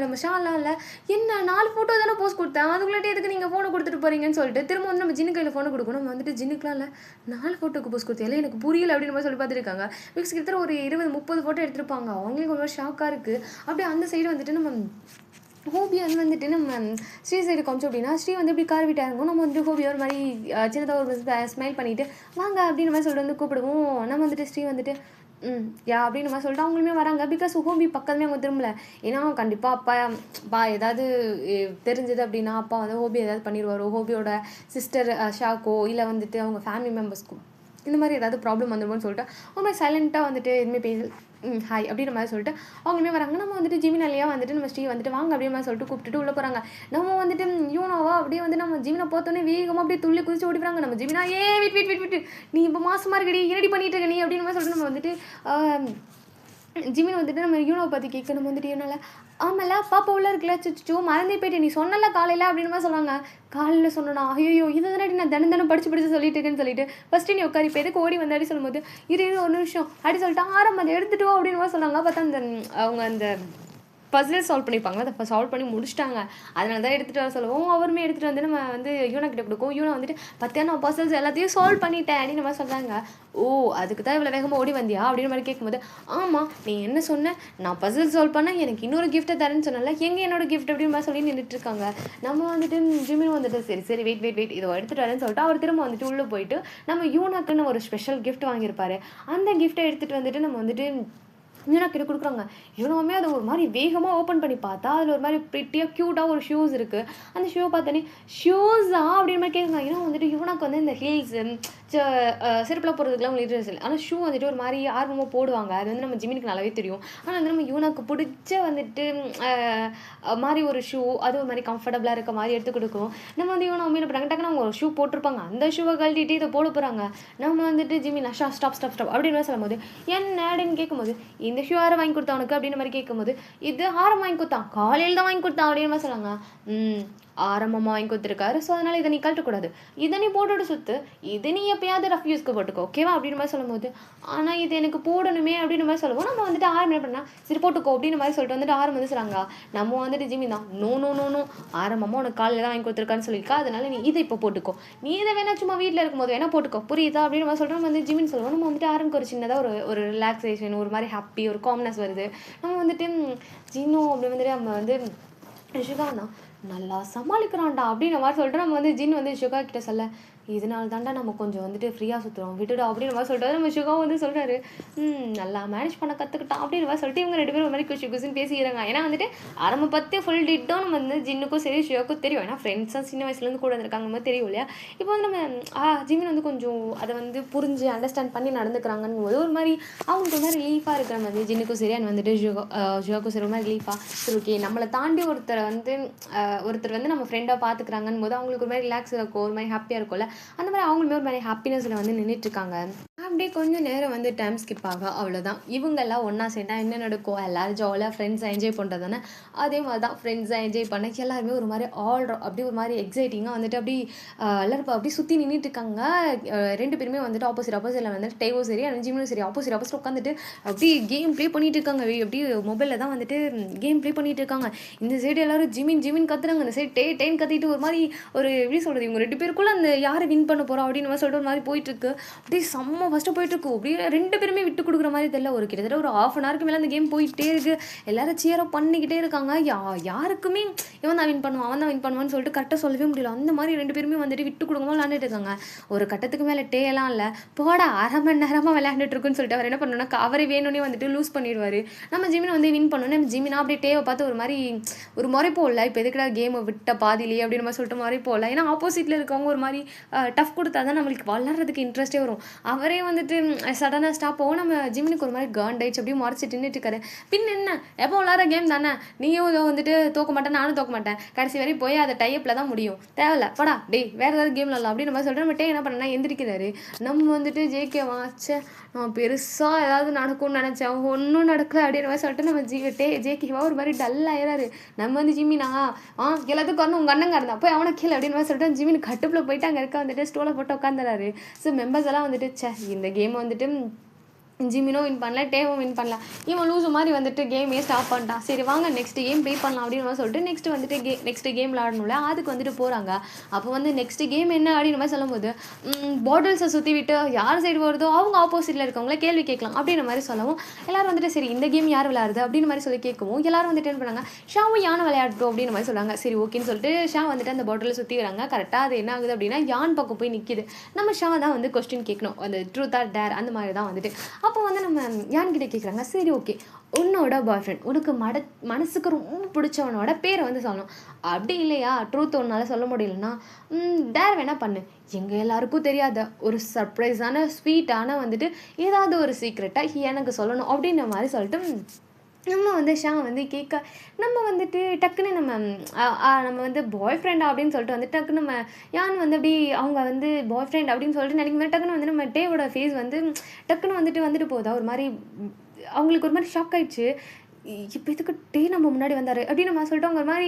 நம்ம ஷாலாம் இல்லை என்ன 4 ஃபோட்டோ தானே போஸ்ட் கொடுத்தேன், அதுக்குள்ளாட்டி எதுக்கு நீங்கள் ஃபோனை கொடுத்துட்டு போகிறீங்கன்னு சொல்லிட்டு திரும்ப வந்து நம்ம ஜின்னு கையில் ஃபோனை கொடுக்கணும். நம்ம வந்துட்டு ஜின்னுக்குலாம் இல்லை 4 ஃபோட்டோக்கு போஸ்ட் கொடுத்தேன் எனக்கு புரியல அப்படின்னு மாதிரி சொல்லி பார்த்துருக்காங்க. பிகாஸ் கிட்டத்தட்ட ஒரு 20-30 ஃபோட்டோ எடுத்துருப்பாங்க. அவங்களுக்கு ஒரு ஷாக்காக இருக்குது. அப்படியே அந்த சைடு வந்துட்டு நம்ம ஹோபியா வந்துட்டு நம்ம ஸ்ரீ சைடு காமிச்சோம் அப்படின்னா ஸ்ரீ வந்து இப்படி கார் விட்டா இருக்கும். நம்ம வந்துட்டு ஹோபியா ஒரு மாதிரி சின்னதாக ஒரு ஸ்மைல் பண்ணிவிட்டு வாங்க அப்படின்னு மாதிரி சொல்லிட்டு வந்து கூப்பிடுவோம். நம்ம வந்துட்டு ஸ்ரீ வந்துட்டு யா அப்படின்னு மாதிரி சொல்லிட்டு அவங்களுமே வராங்க. பிகாஸ் ஹோபி பக்கத்துலேயே அவங்க திரும்பல, ஏன்னா கண்டிப்பாக அப்பா ஏதாவது தெரிஞ்சது அப்படின்னா அப்பா வந்து ஹோபி ஏதாவது பண்ணிடுவாரோ, ஹோபியோட சிஸ்டர் ஷாக்கோ இல்லை வந்துட்டு அவங்க ஃபேமிலி மெம்பர்ஸ்க்கோ இந்த மாதிரி ஏதாவது ப்ராப்ளம் வந்துடுமோன்னு சொல்லிட்டு அவங்க சைலண்ட்டாக வந்துட்டு எதுவுமே பேச ஹாய் அப்படின்ற மாதிரி சொல்லிட்டு அவங்களுமே வராங்க. நம்ம வந்துட்டு ஜிமினாலியா வந்துட்டு நம்ம ஸ்ரீ வந்துட்டு வாங்க அப்படியே மாதிரி சொல்லிட்டு கூப்பிட்டுட்டு உள்ளே போகிறாங்க. நம்ம வந்துட்டு யூனோவா அப்படியே வந்து நம்ம ஜிமினை பார்த்தோன்னே வேகமாக அப்படியே துள்ளி குதிச்சு ஓடிப்பாங்க. நம்ம ஜிமினா விட்டு நீ இப்போ மாசமாக இருக்கடி என்னடி பண்ணிட்டு இருக்க நீ அப்படின்னு மாதிரி சொல்லிட்டு நம்ம வந்துட்டு ஜிமின் வந்துட்டு நம்ம யூனோவை பற்றி கேட்க நம்ம வந்துட்டு யூனோல ஆமாம்ல பாப்பா உள்ள இருக்குல்ல சிச்சோ மறந்தே போயிட்டு நீ சொன்னல காலையில் அப்படின்னு மாதிரி சொன்னாங்க. காலையில் சொன்னா ஐயோ இதை தானே நான் தினம் படிச்சு சொல்லிட்டு இருக்கேன்னு சொல்லிட்டு ஃபஸ்ட்டு நீ உட்காரி இப்போ எதுக்கு ஓடி வந்தாடி சொல்லும்போது இரு ஒரு நிமிஷம் அப்படி சொல்லிட்டு அதை எடுத்துட்டோம் அப்படின்னு மாதிரி சொன்னாங்க. பார்த்தா அந்த அவங்க அந்த பஸ்ஸில் சால்வ் பண்ணியிருப்பாங்க, அதை சால்வ் பண்ணி முடிச்சிட்டாங்க. அதனால தான் எடுத்துகிட்டு வர சொல்லுவோம். அவருமே எடுத்துகிட்டு வந்து நம்ம வந்து யூனா கிட்ட கொடுக்கும். யூனா வந்துட்டு பத்தியா நான் பஸ்ஸல்ஸ் எல்லாத்தையும் சால்வ் பண்ணிட்டேன் அப்படின்னு மாதிரி சொல்கிறாங்க. ஓ அதுக்கு தான் இவ்வளோ வேகமாக ஓடி வந்தியா அப்படின்னு மாதிரி கேட்கும்போது ஆமாம் நீ என்ன சொன்ன, நான் பஸ்ஸல் சால்வ் பண்ணால் எனக்கு இன்னொரு கிஃப்ட்டை தரேன்னு சொன்னால எங்கே என்னோட கிஃப்ட் அப்படின்னு மாதிரி சொல்லி நின்றுட்டுருக்காங்க. நம்ம வந்துட்டு ஜிமின் வந்துட்டு சரி வெயிட் இதை எடுத்துகிட்டு வரேன்னு சொல்லிட்டு அவர் திரும்ப வந்துட்டு உள்ளே போயிட்டு நம்ம யூனாக்குன்னு ஒரு ஸ்பெஷல் கிஃப்ட் வாங்கியிருப்பாரு. அந்த கிஃப்ட்டை எடுத்துகிட்டு வந்துட்டு நம்ம வந்துட்டு யூனா கிட்ட கொடுக்குறாங்க. யூனாவுமே அதை ஒரு மாதிரி வேகமாக ஓப்பன் பண்ணி பார்த்தா அதில் ஒரு மாதிரி ப்ரிட்டியாக க்யூட்டாக ஒரு ஷூஸ் இருக்குது. அந்த ஷூவை பார்த்தோன்னே ஷூஸா அப்படின்னு மாதிரி கேட்குறாங்க. ஏன்னா வந்துட்டு யூனாக்கு வந்து இந்த ஹீல்ஸு செருப்பில் போடுறதுக்குலாம் உங்களுக்கு இன்ட்ரெஸ்ட் இல்லை. ஆனால் ஷூ வந்துட்டு ஒரு மாதிரி ஆர்வமாக போடுவாங்க. அது வந்து நம்ம ஜிமினுக்கு நல்லாவே தெரியும். ஆனால் வந்து நம்ம யூனாக்கு பிடிச்ச வந்துட்டு மாதிரி ஒரு ஷூ, அது ஒரு மாதிரி கம்ஃபர்டபுளாக இருக்க மாதிரி எடுத்து கொடுக்கும். நம்ம வந்து யூனா என்ன பண்ணுறாங்க, டக்குன்னு அவங்க ஒரு ஷூ போட்டிருப்பாங்க. அந்த ஷூவை கழட்டிட்டு இதை போட போகிறாங்க. நம்ம வந்துட்டு Jimin stop stop stop stop அப்படின்னு சொல்லும்போது என்ன அப்படின்னு கேட்கும்போது, இந்த ஷூ யாரை வாங்கி கொடுத்தா உனக்கு அப்படின்னு மாதிரி கேட்கும்போது, இது ஆரம் வாங்கி கொடுத்தான், காலையில் தான் வாங்கி கொடுத்தான் அப்படின்னு மாதிரி சொல்லாங்க. ஆரம்பமாக வாங்கி கொடுத்துருக்காரு, ஸோ அதனால் இதை நீ கழட்டக்கூடாது, இதை நீ போட்டுவிட்டு சுற்று, இது நீ எப்பயாவது ரஃப் யூஸ்க்கு போட்டுக்கோ, ஓகேவா அப்படின்னு மாதிரி சொல்லும்போது, ஆனால் இது எனக்கு போடணுமே அப்படின்னு மாதிரி சொல்லுவோம். நம்ம வந்துட்டு ஆரம் என்ன பண்ணால் சரி போட்டுக்கோ அப்படின்னு மாதிரி சொல்லிட்டு வந்துட்டு ஆரம் வந்து சொல்கிறாங்க. நம்ம வந்துட்டு ஜிமின் தான் நோ நோ நோ நோ, ஆரம்பமாக உனக்கு காலையில் தான் வாங்கி கொடுத்துருக்கான்னு சொல்லியிருக்கா, அதனால நீ இதை இப்போ போட்டுக்கோ, நீ இதை வேணா சும்மா வீட்டில் இருக்கும்போது வேணா போட்டுக்கோ, புரியுதா அப்படின்னு மாதிரி சொல்கிறோம். நம்ம வந்து ஜிமின் சொல்லுவோம். நம்ம வந்துட்டு ஆரம்புக்கு ஒரு சின்னதாக ஒரு ரிலாக்ஸேஷன், ஒரு மாதிரி ஹாப்பி, ஒரு காம்னஸ் வருது. நம்ம வந்துட்டு ஜின்னோ அப்படி வந்துட்டு நம்ம வந்து ஷுகா தான் நல்லா சமாளிக்கிறான்டா அப்படின்ற மாதிரி சொல்லிட்டு நம்ம வந்து ஜின் வந்து ஷுகா கிட்ட சொல்ல, இதனால தாண்டா நம்ம கொஞ்சம் வந்துட்டு ஃப்ரீயாக சுற்றுறோம் விட்டுடும் அப்படின்னு மாதிரி சொல்லிட்டு நம்ம ஷுகா வந்து சொல்கிறாரு. நல்லா மேனேஜ் பண்ண கற்றுக்கிட்டான் அப்படின்னு மாதிரி சொல்லிட்டு இவங்க 2 பேரும் ஒரு மாதிரி குஷி குஷின்னு பேசிக்கிறாங்க. ஏன்னா வந்துட்டு ஆரம்ப பற்றி ஃபுல் டிட்டோம் நம்ம வந்து ஜின்னுக்கும் சரி ஷுகாக்கும் தெரியும். ஏன்னா ஃப்ரெண்ட்ஸாக சின்ன வயசுலேருந்து கூட இருந்திருக்காங்க மாதிரி தெரியும் இல்லையா. இப்போ வந்து நம்ம ஜிமின் வந்து கொஞ்சம் அதை வந்து புரிஞ்சு அண்டர்ஸ்டாண்ட் பண்ணி நடந்துக்கிறாங்கன்னு போது ஒரு மாதிரி அவங்களுக்கு ஒரு மாதிரி ரிலீஃபாக இருக்கிற மாதிரி ஜின்னுக்கும் சரி அண்ட் வந்துட்டு ஷுகாக்கும் சரி ஒரு மாதிரி ரிலீஃபாக சரி ஓகே நம்மளை தாண்டி ஒருத்தர் வந்து நம்ம ஃப்ரெண்டாக பார்த்துக்கிறாங்கன்னு போது அவங்களுக்கு ஒரு மாதிரி ரிலாக்ஸ் இருக்கும், ஒரு மாதிரி ஹாப்பியாக இருக்கும்ல. அந்த மாதிரி அவங்களுமே ஒரு மாதிரி ஹாப்பினஸில் வந்து நின்றுட்டுருக்காங்க. அப்படியே கொஞ்சம் நேரம் வந்து டைம் ஸ்கிப் ஆக அவ்வளோதான். இவங்கெல்லாம் ஒன்றா சேர்ந்தா என்ன நடக்கும், எல்லோரும் ஜாலியாக ஃப்ரெண்ட்ஸாக என்ஜாய் பண்ணுறது தானே. அதே மாதிரி தான் ஃப்ரெண்ட்ஸாக என்ஜாய் பண்ண எல்லாருமே ஒரு மாதிரி அப்படி ஒரு மாதிரி எக்ஸைட்டிங்காக வந்துட்டு அப்படி எல்லாரும் அப்படி சுற்றி நின்றுட்டுருக்காங்க. 2 பேருமே வந்துட்டு ஆப்போசிட்டில் வந்துட்டு டேவோ சரி அண்ட் ஜிமினும் சரி ஆப்போசிட் உட்காந்துட்டு அப்படி கேம் ப்ளே பண்ணிட்டு இருக்காங்க. அப்படி மொபைலில் தான் வந்துட்டு கேம் ப்ளே பண்ணிட்டு இருக்காங்க. இந்த சைடு எல்லாரும் ஜிமின் கத்துறாங்க, இந்த சைடு டேன் கத்திட்டு ஒரு மாதிரி ஒரு எப்படி சொல்கிறது, இவங்க 2 பேருக்குள்ளே அந்த யாரை வின் பண்ண போகிறோம் அப்படின்னு சொல்லிட்டு ஒரு மாதிரி போயிட்டுருக்கு. அப்படியே செம்ம ஃபஸ்ட்டு போயிட்டுருக்கு. அப்படியே 2 பேருமே விட்டு கொடுக்குற மாதிரி தெரியல. ஒரு கிட்டத்தட்ட ஒரு ½ அன் ஹவருக்கு மேலே அந்த கேம் போயிட்டே இருக்குது. எல்லாரும் சியரப் பண்ணிக்கிட்டே இருக்காங்க. யாருக்குமே இவன் தான் வின் பண்ணுவான் அவன் தான் வின் பண்ணுவான்னு சொல்லிட்டு கரெக்டாக சொல்லவே முடியல. அந்த மாதிரி 2 பேருமே வந்துட்டு விட்டு கொடுக்காம விளையாண்டுட்டு இருக்காங்க. ஒரு கட்டத்துக்கு மேலே டேலாம் இல்லை, போடா அரை மணி நேரமாக விளையாண்டுட்டு இருக்குன்னு சொல்லிட்டு அவர் என்ன பண்ணணும்னா அவரே வேணும்னே வந்துட்டு லூஸ் பண்ணிடுவார். நம்ம ஜிமின் வந்து வின் பண்ணோன்னு நம்ம ஜிமினா அப்படியே டேவை பார்த்து ஒரு மாதிரி ஒரு முறைப்போல, இப்போ எதுக்குடா கேமை விட்ட பாதிலேயே அப்படின்னு மாதிரி சொல்லிட்டு முறைப்போல. ஏன்னா ஆப்போசிட்டில் இருக்கவங்க ஒரு மாதிரி டஃப் கொடுத்தா தான் நம்மளுக்கு விளாட்றதுக்கு இன்ட்ரெஸ்ட்டே வரும். அவரே வந்துட்டு சடனாக ஸ்டாப் ஆகும். நம்ம ஜிமினுக்கு ஒரு மாதிரி காண்டாயிடுச்சு, அப்படியே மறைச்சிட்டு நின்றுட்டு இருக்காரு. பின் என்ன எப்போ விளாட்ற கேம் தானே, நீயும் வந்துட்டு தோக்க மாட்டேன் நானும் தோக்க மாட்டேன், கடைசி வரையும் போய் அதை டைப்பில் தான் முடியும், தேவையில்ல படா டே வேறு ஏதாவது கேம் விளாட்லாம் அப்படின்னு நம்ம சொல்லிட்டு நம்ம டே என்ன பண்ணா எந்திரிக்கிறாரு. நம்ம வந்துட்டு ஜேகே வாச்ச நான் பெருசாக ஏதாவது நடக்கும்னு நினச்சேன், ஒன்றும் நடக்கல அப்படின்னு மாதிரி சொல்லிட்டு நம்ம ஜேகேவா ஒரு மாதிரி டல்லாயிராரு. நம்ம வந்து ஜிமினா எல்லாத்துக்கும் வந்து உங்கள் அண்ணங்க இருந்தா போய் அவனை கீழே அப்படின்னு மாதிரி சொல்லிட்டு ஜிமின் கட்டுப்பில் போயிட்டு அங்கே இருக்க வந்துட்டு ஸ்டோலை போட்டு உட்காந்துறாரு. ஸோ மெம்பர்ஸ் எல்லாம் வந்துட்டு இந்த கேம் வந்துட்டு ஜிமினோ வின் பண்ணல, டேவும் வின் பண்ணல, இவன் லூஸு மாதிரி வந்துட்டு கேமே ஸ்டாப் பண்ணிட்டான். சரி வாங்க நெக்ஸ்ட் கேம் ப்ளே பண்ணலாம் அப்படின்னு சொல்லிட்டு நெக்ஸ்ட் கேம் விளாடணும்ல, அதுக்கு வந்துட்டு போகிறாங்க. அப்போ வந்து நெக்ஸ்ட் கேம் என்ன அப்படின்னு மாதிரி சொல்லும்போது பாட்டில்ஸை சுற்றி விட்டு யார் சைடு வருதோ அவங்க ஆப்போசிட்டில் இருக்கவங்கள கேள்வி கேட்கலாம் அப்படின்ற மாதிரி சொல்லவும் எல்லாரும் வந்துட்டு சரி இந்த கேம் யார் விளையாடுது அப்படின்னு மாதிரி சொல்லி கேட்கவும் எல்லாரும் வந்துட்டு என்ன பண்ணாங்க, ஷாவும் யானை விளையாடுறோம் அப்படின்னு மாதிரி சொல்கிறாங்க. சரி ஓகேன்னு சொல்லிட்டு ஷா வந்துட்டு அந்த பாட்டிலை சுற்றி வராங்க. கரெக்டாக அது என்ன ஆகுது அப்படின்னா யான் பக்கம் போய் நிற்கிது. நம்ம ஷா தான் வந்து கொஸ்டின் கேட்கணும், அந்த ட்ரூத் ஆர் டேர் அந்த மாதிரி தான் வந்துட்டு. அப்போ வந்து நம்ம யான்கிட்ட கேட்குறாங்க, சரி ஓகே உன்னோட பாய் ஃப்ரெண்ட் உனக்கு மனசுக்கு ரொம்ப பிடிச்சவனோட பேரை வந்து சொல்லணும், அப்படி இல்லையா ட்ரூத் ஒன்றால் சொல்ல முடியலன்னா டேர் வேணால் பண்ணு, எங்கள் எல்லாருக்கும் தெரியாத ஒரு சர்ப்ரைஸான ஸ்வீட்டான வந்துட்டு ஏதாவது ஒரு சீக்ரெட்டாக எனக்கு சொல்லணும் அப்படின்ற மாதிரி சொல்லிட்டு நம்ம வந்து ஷா வந்து கேட்க நம்ம வந்துட்டு டக்குன்னு நம்ம வந்து பாய் ஃப்ரெண்டா அப்படின்னு சொல்லிட்டு வந்து டக்குன்னு நம்ம யான் வந்து அப்படி அவங்க வந்து பாய் ஃப்ரெண்ட் அப்படின்னு சொல்லிட்டு நினைக்கும் போது டக்குன்னு வந்து நம்ம டேவோட ஃபேஸ் வந்து டக்குன்னு வந்துட்டு போதா ஒரு மாதிரி அவங்களுக்கு ஒரு மாதிரி ஷாக் ஆயிடுச்சு. இப்போ இதுக்கு டே நம்ம முன்னாடி வந்தார் அப்படின்னு நம்ம சொல்லிட்டு அவங்க ஒரு மாதிரி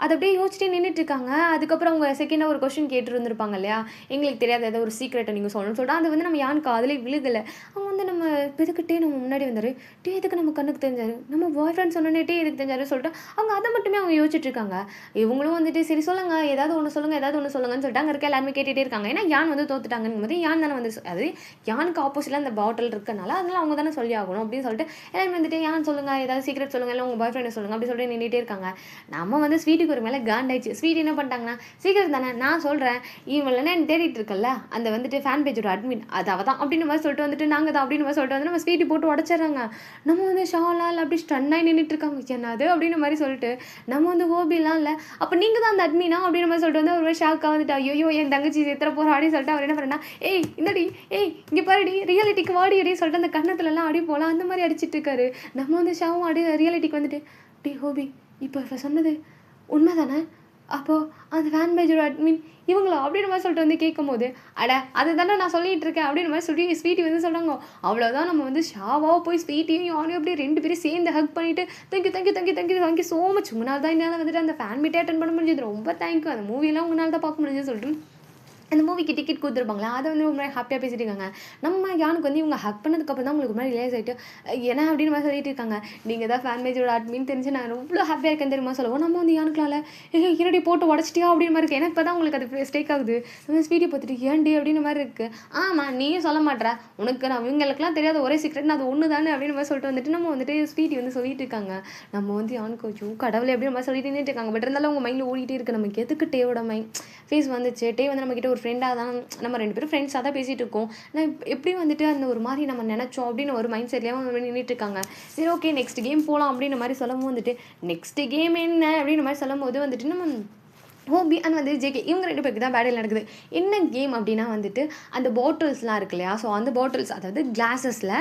அதை அப்படியே யோசிச்சுட்டே நின்றுட்டுருக்காங்க. அதுக்கப்புறம் அவங்க செகண்டாக ஒரு கொஸ்டின் கேட்டுருந்துருப்பாங்க இல்லையா, எங்களுக்கு தெரியாத ஏதோ ஒரு சீக்ரெட்டை நீங்கள் சொல்லணும்னு சொல்லிட்டு அது வந்து நம்ம யானுக்கு அதிலே விழுகலை. அவங்க வந்து நம்ம இப்போ இதுக்கு டே நம்ம முன்னாடி வந்தார், டே எதுக்கு நம்ம கண்ணுக்கு தெரிஞ்சார், நம்ம பாய் ஃப்ரெண்ட் சொன்னே டே எதுக்கு தெரிஞ்சாரு சொல்லிட்டு அவங்க அதை மட்டுமே அவங்க யோசிச்சுட்ருக்காங்க. இவங்களும் வந்துட்டு சரி சொல்லுங்கள் ஏதாவது ஒன்று சொல்லுங்கன்னு சொல்லிட்டு அங்கே இருக்க எல்லாருமே கேட்டுகிட்டே இருக்காங்க. ஏன்னா யான் வந்து தோத்துட்டாங்கன்னு போது யான் தானே வந்து அது யானுக்கு ஆப்போசிட்டில் அந்த பாட்டில் இருக்கனால அதனால அவங்க தானே சொல்லி ஆகணும் அப்படின்னு சொல்லிட்டு எல்லாருமே வந்துட்டு யான் சொல்லுங்கள் ஏதாவது சீக்ரெட் சொல்லுங்கள் இல்லை உங்கள் பாய் ஃப்ரெண்டை சொல்லுங்கள் அப்படி சொல்லிட்டு நின்றுட்டே இருக்காங்க. நம்ம வந்து ஸ்வீட்டுக்கு ஒரு மேலே காண்டாயிடுச்சு. ஸ்வீட் என்ன பண்ணிட்டாங்கன்னா சீக்கிரம் தானே நான் சொல்கிறேன் இவன் என்ன தேடிட்டு இருக்கல அந்த வந்துட்டு ஃபேன் பேஜோட அட்மின் அது அவள் தான் அப்படின்னு மாதிரி சொல்லிட்டு வந்துட்டு நாங்கள் தான் அப்படின்னு மாதிரி சொல்லிட்டு வந்து நம்ம ஸ்வீட்டி போட்டு உடச்சிட்றாங்க. நம்ம வந்து ஷாலால் அப்படி ஸ்டன்னாகி நின்றுட்டு இருக்காங்க. என்னது அப்படின்னு மாதிரி சொல்லிட்டு நம்ம வந்து ஹோபிலாம் இல்லை, அப்போ நீங்கள் தான் அந்த அட்மினா அப்படின்னு மாதிரி சொல்லிட்டு வந்து ஒரு மாதிரி ஷாக்காக வந்துட்டு ஐயோ என் தங்கச்சி எத்தனை போகிறோம் அப்படின்னு சொல்லிட்டு அவர் என்ன பண்ணா, ஏய் இந்தடி ஏய் இங்கே பாருடி ரியாலிட்டிக்கு வாடி அப்படின்னு சொல்லிட்டு அந்த கன்னத்துலலாம் அடி போகலாம் அந்த மாதிரி அடிச்சிட்டு இருக்காரு. நம்ம வந்து ஷாவும் ரியாலிட்டிக்கு வந்துட்டு டி ஹோபி இப்போ சொன்னது உண்மை தானே, அப்போது அந்த ஃபேன் பேஜோட அட்மின் இவங்களா அப்படின்னு மாதிரி சொல்லிட்டு வந்து கேட்கும்போது அட அது தானே நான் சொல்லிட்டு இருக்கேன் அப்படின்னு மாதிரி சொல்லி ஸ்வீட்டி வந்து சொன்னாங்க. அவ்வளோதான் நம்ம வந்து ஷாவாக போய் ஸ்வீட்டியும் யானையும் அப்படியே 2 பேரும் சேர்ந்து ஹக் பண்ணிவிட்டு தேங்க்யூ ஸோ மச், உங்களால் தான் என்னால் வந்துட்டு அந்த ஃபேன் மீட்டே அட்டன் பண்ண முடிஞ்சது, ரொம்ப தேங்க்யூ, அந்த மூவிலாம் உங்களால் தான் பார்க்க முடிஞ்சதுன்னு சொல்லிட்டு அந்த மூவிக்கு டிக்கெட் கொடுத்துருப்பாங்களா அதை வந்து ஒரு மாதிரி ஹாப்பியாக பேசிட்டு இருக்காங்க. நம்ம யானுக்கு வந்து இவங்க ஹக் பண்ணதுக்கப்புறம் தான் உங்களுக்கு மாதிரி ரிலைஸ் ஆகிட்டு ஏன்னா அப்படின்னு மாதிரி சொல்லிட்டு இருக்காங்க. நீங்கள் தான் ஃபேன் பேஜோட அட்மின் தெரிஞ்சு நான் எவ்வளோ ஹாப்பியாக இருக்கேன்னு தெரியுமா சொல்லுவோம். நம்ம வந்து யானுக்கலால் இரடி போட்டு உடச்சிட்டியா அப்படின்னு மாதிரி இருக்குது. எனக்கு இப்போ தான் உங்களுக்கு அது ஸ்டேக் ஆகுது. நம்ம ஸ்வீட்டி பார்த்துட்டு ஏன்டி அப்படின்னு மாதிரி இருக்குது. ஆமாம் நீயும் சொல்ல மாட்டேற, உனக்கு நான் இவங்களுக்குலாம் தெரியாத ஒரே சீக்ரெட் அது ஒன்று தானே அப்படின்னு மாதிரி சொல்லிட்டு வந்துட்டு நம்ம வந்துட்டு ஸ்வீட்டி வந்து சொல்லிட்டு இருக்காங்க. நம்ம வந்து யானுக்கு வச்சு கடவுளை அப்படின்னு மாதிரி சொல்லிட்டு நின்றுட்டு இருக்காங்க. பட் இருந்தாலும் அவங்க மைண்டில் ஓடிட்டே இருக்குது நமக்கு எதுக்கு டேவோட ஃபேஸ் வந்துச்சு, டே வந்து நம்மக்கிட்ட ஒரு ஃப்ரெண்டாக தான், நம்ம 2 பேரும் ஃப்ரெண்ட்ஸாக தான் பேசிகிட்டு இருக்கோம், நான் எப்படி வந்துட்டு அந்த ஒரு மாதிரி நம்ம நினச்சோம் அப்படின்னு ஒரு மைண்ட் செட்லேயே அவங்க நின்றுட்டு இருக்காங்க. சரி ஓகே நெக்ஸ்ட் கேம் போகலாம் அப்படின்ற மாதிரி சொல்லவும் வந்துட்டு நெக்ஸ்ட் கேம் என்ன அப்படின்ற மாதிரி சொல்லும் போது வந்துட்டு நம்ம ஹோபி அண்ட் வந்து ஜேகே இவங்க 2 பேருக்கு தான் பேட்டில் நடக்குது. என்ன கேம் அப்படின்னா வந்துட்டு அந்த பாட்டில்ஸ்லாம் இருக்கு இல்லையா, ஸோ அந்த பாட்டில்ஸ் அதாவது கிளாஸஸில்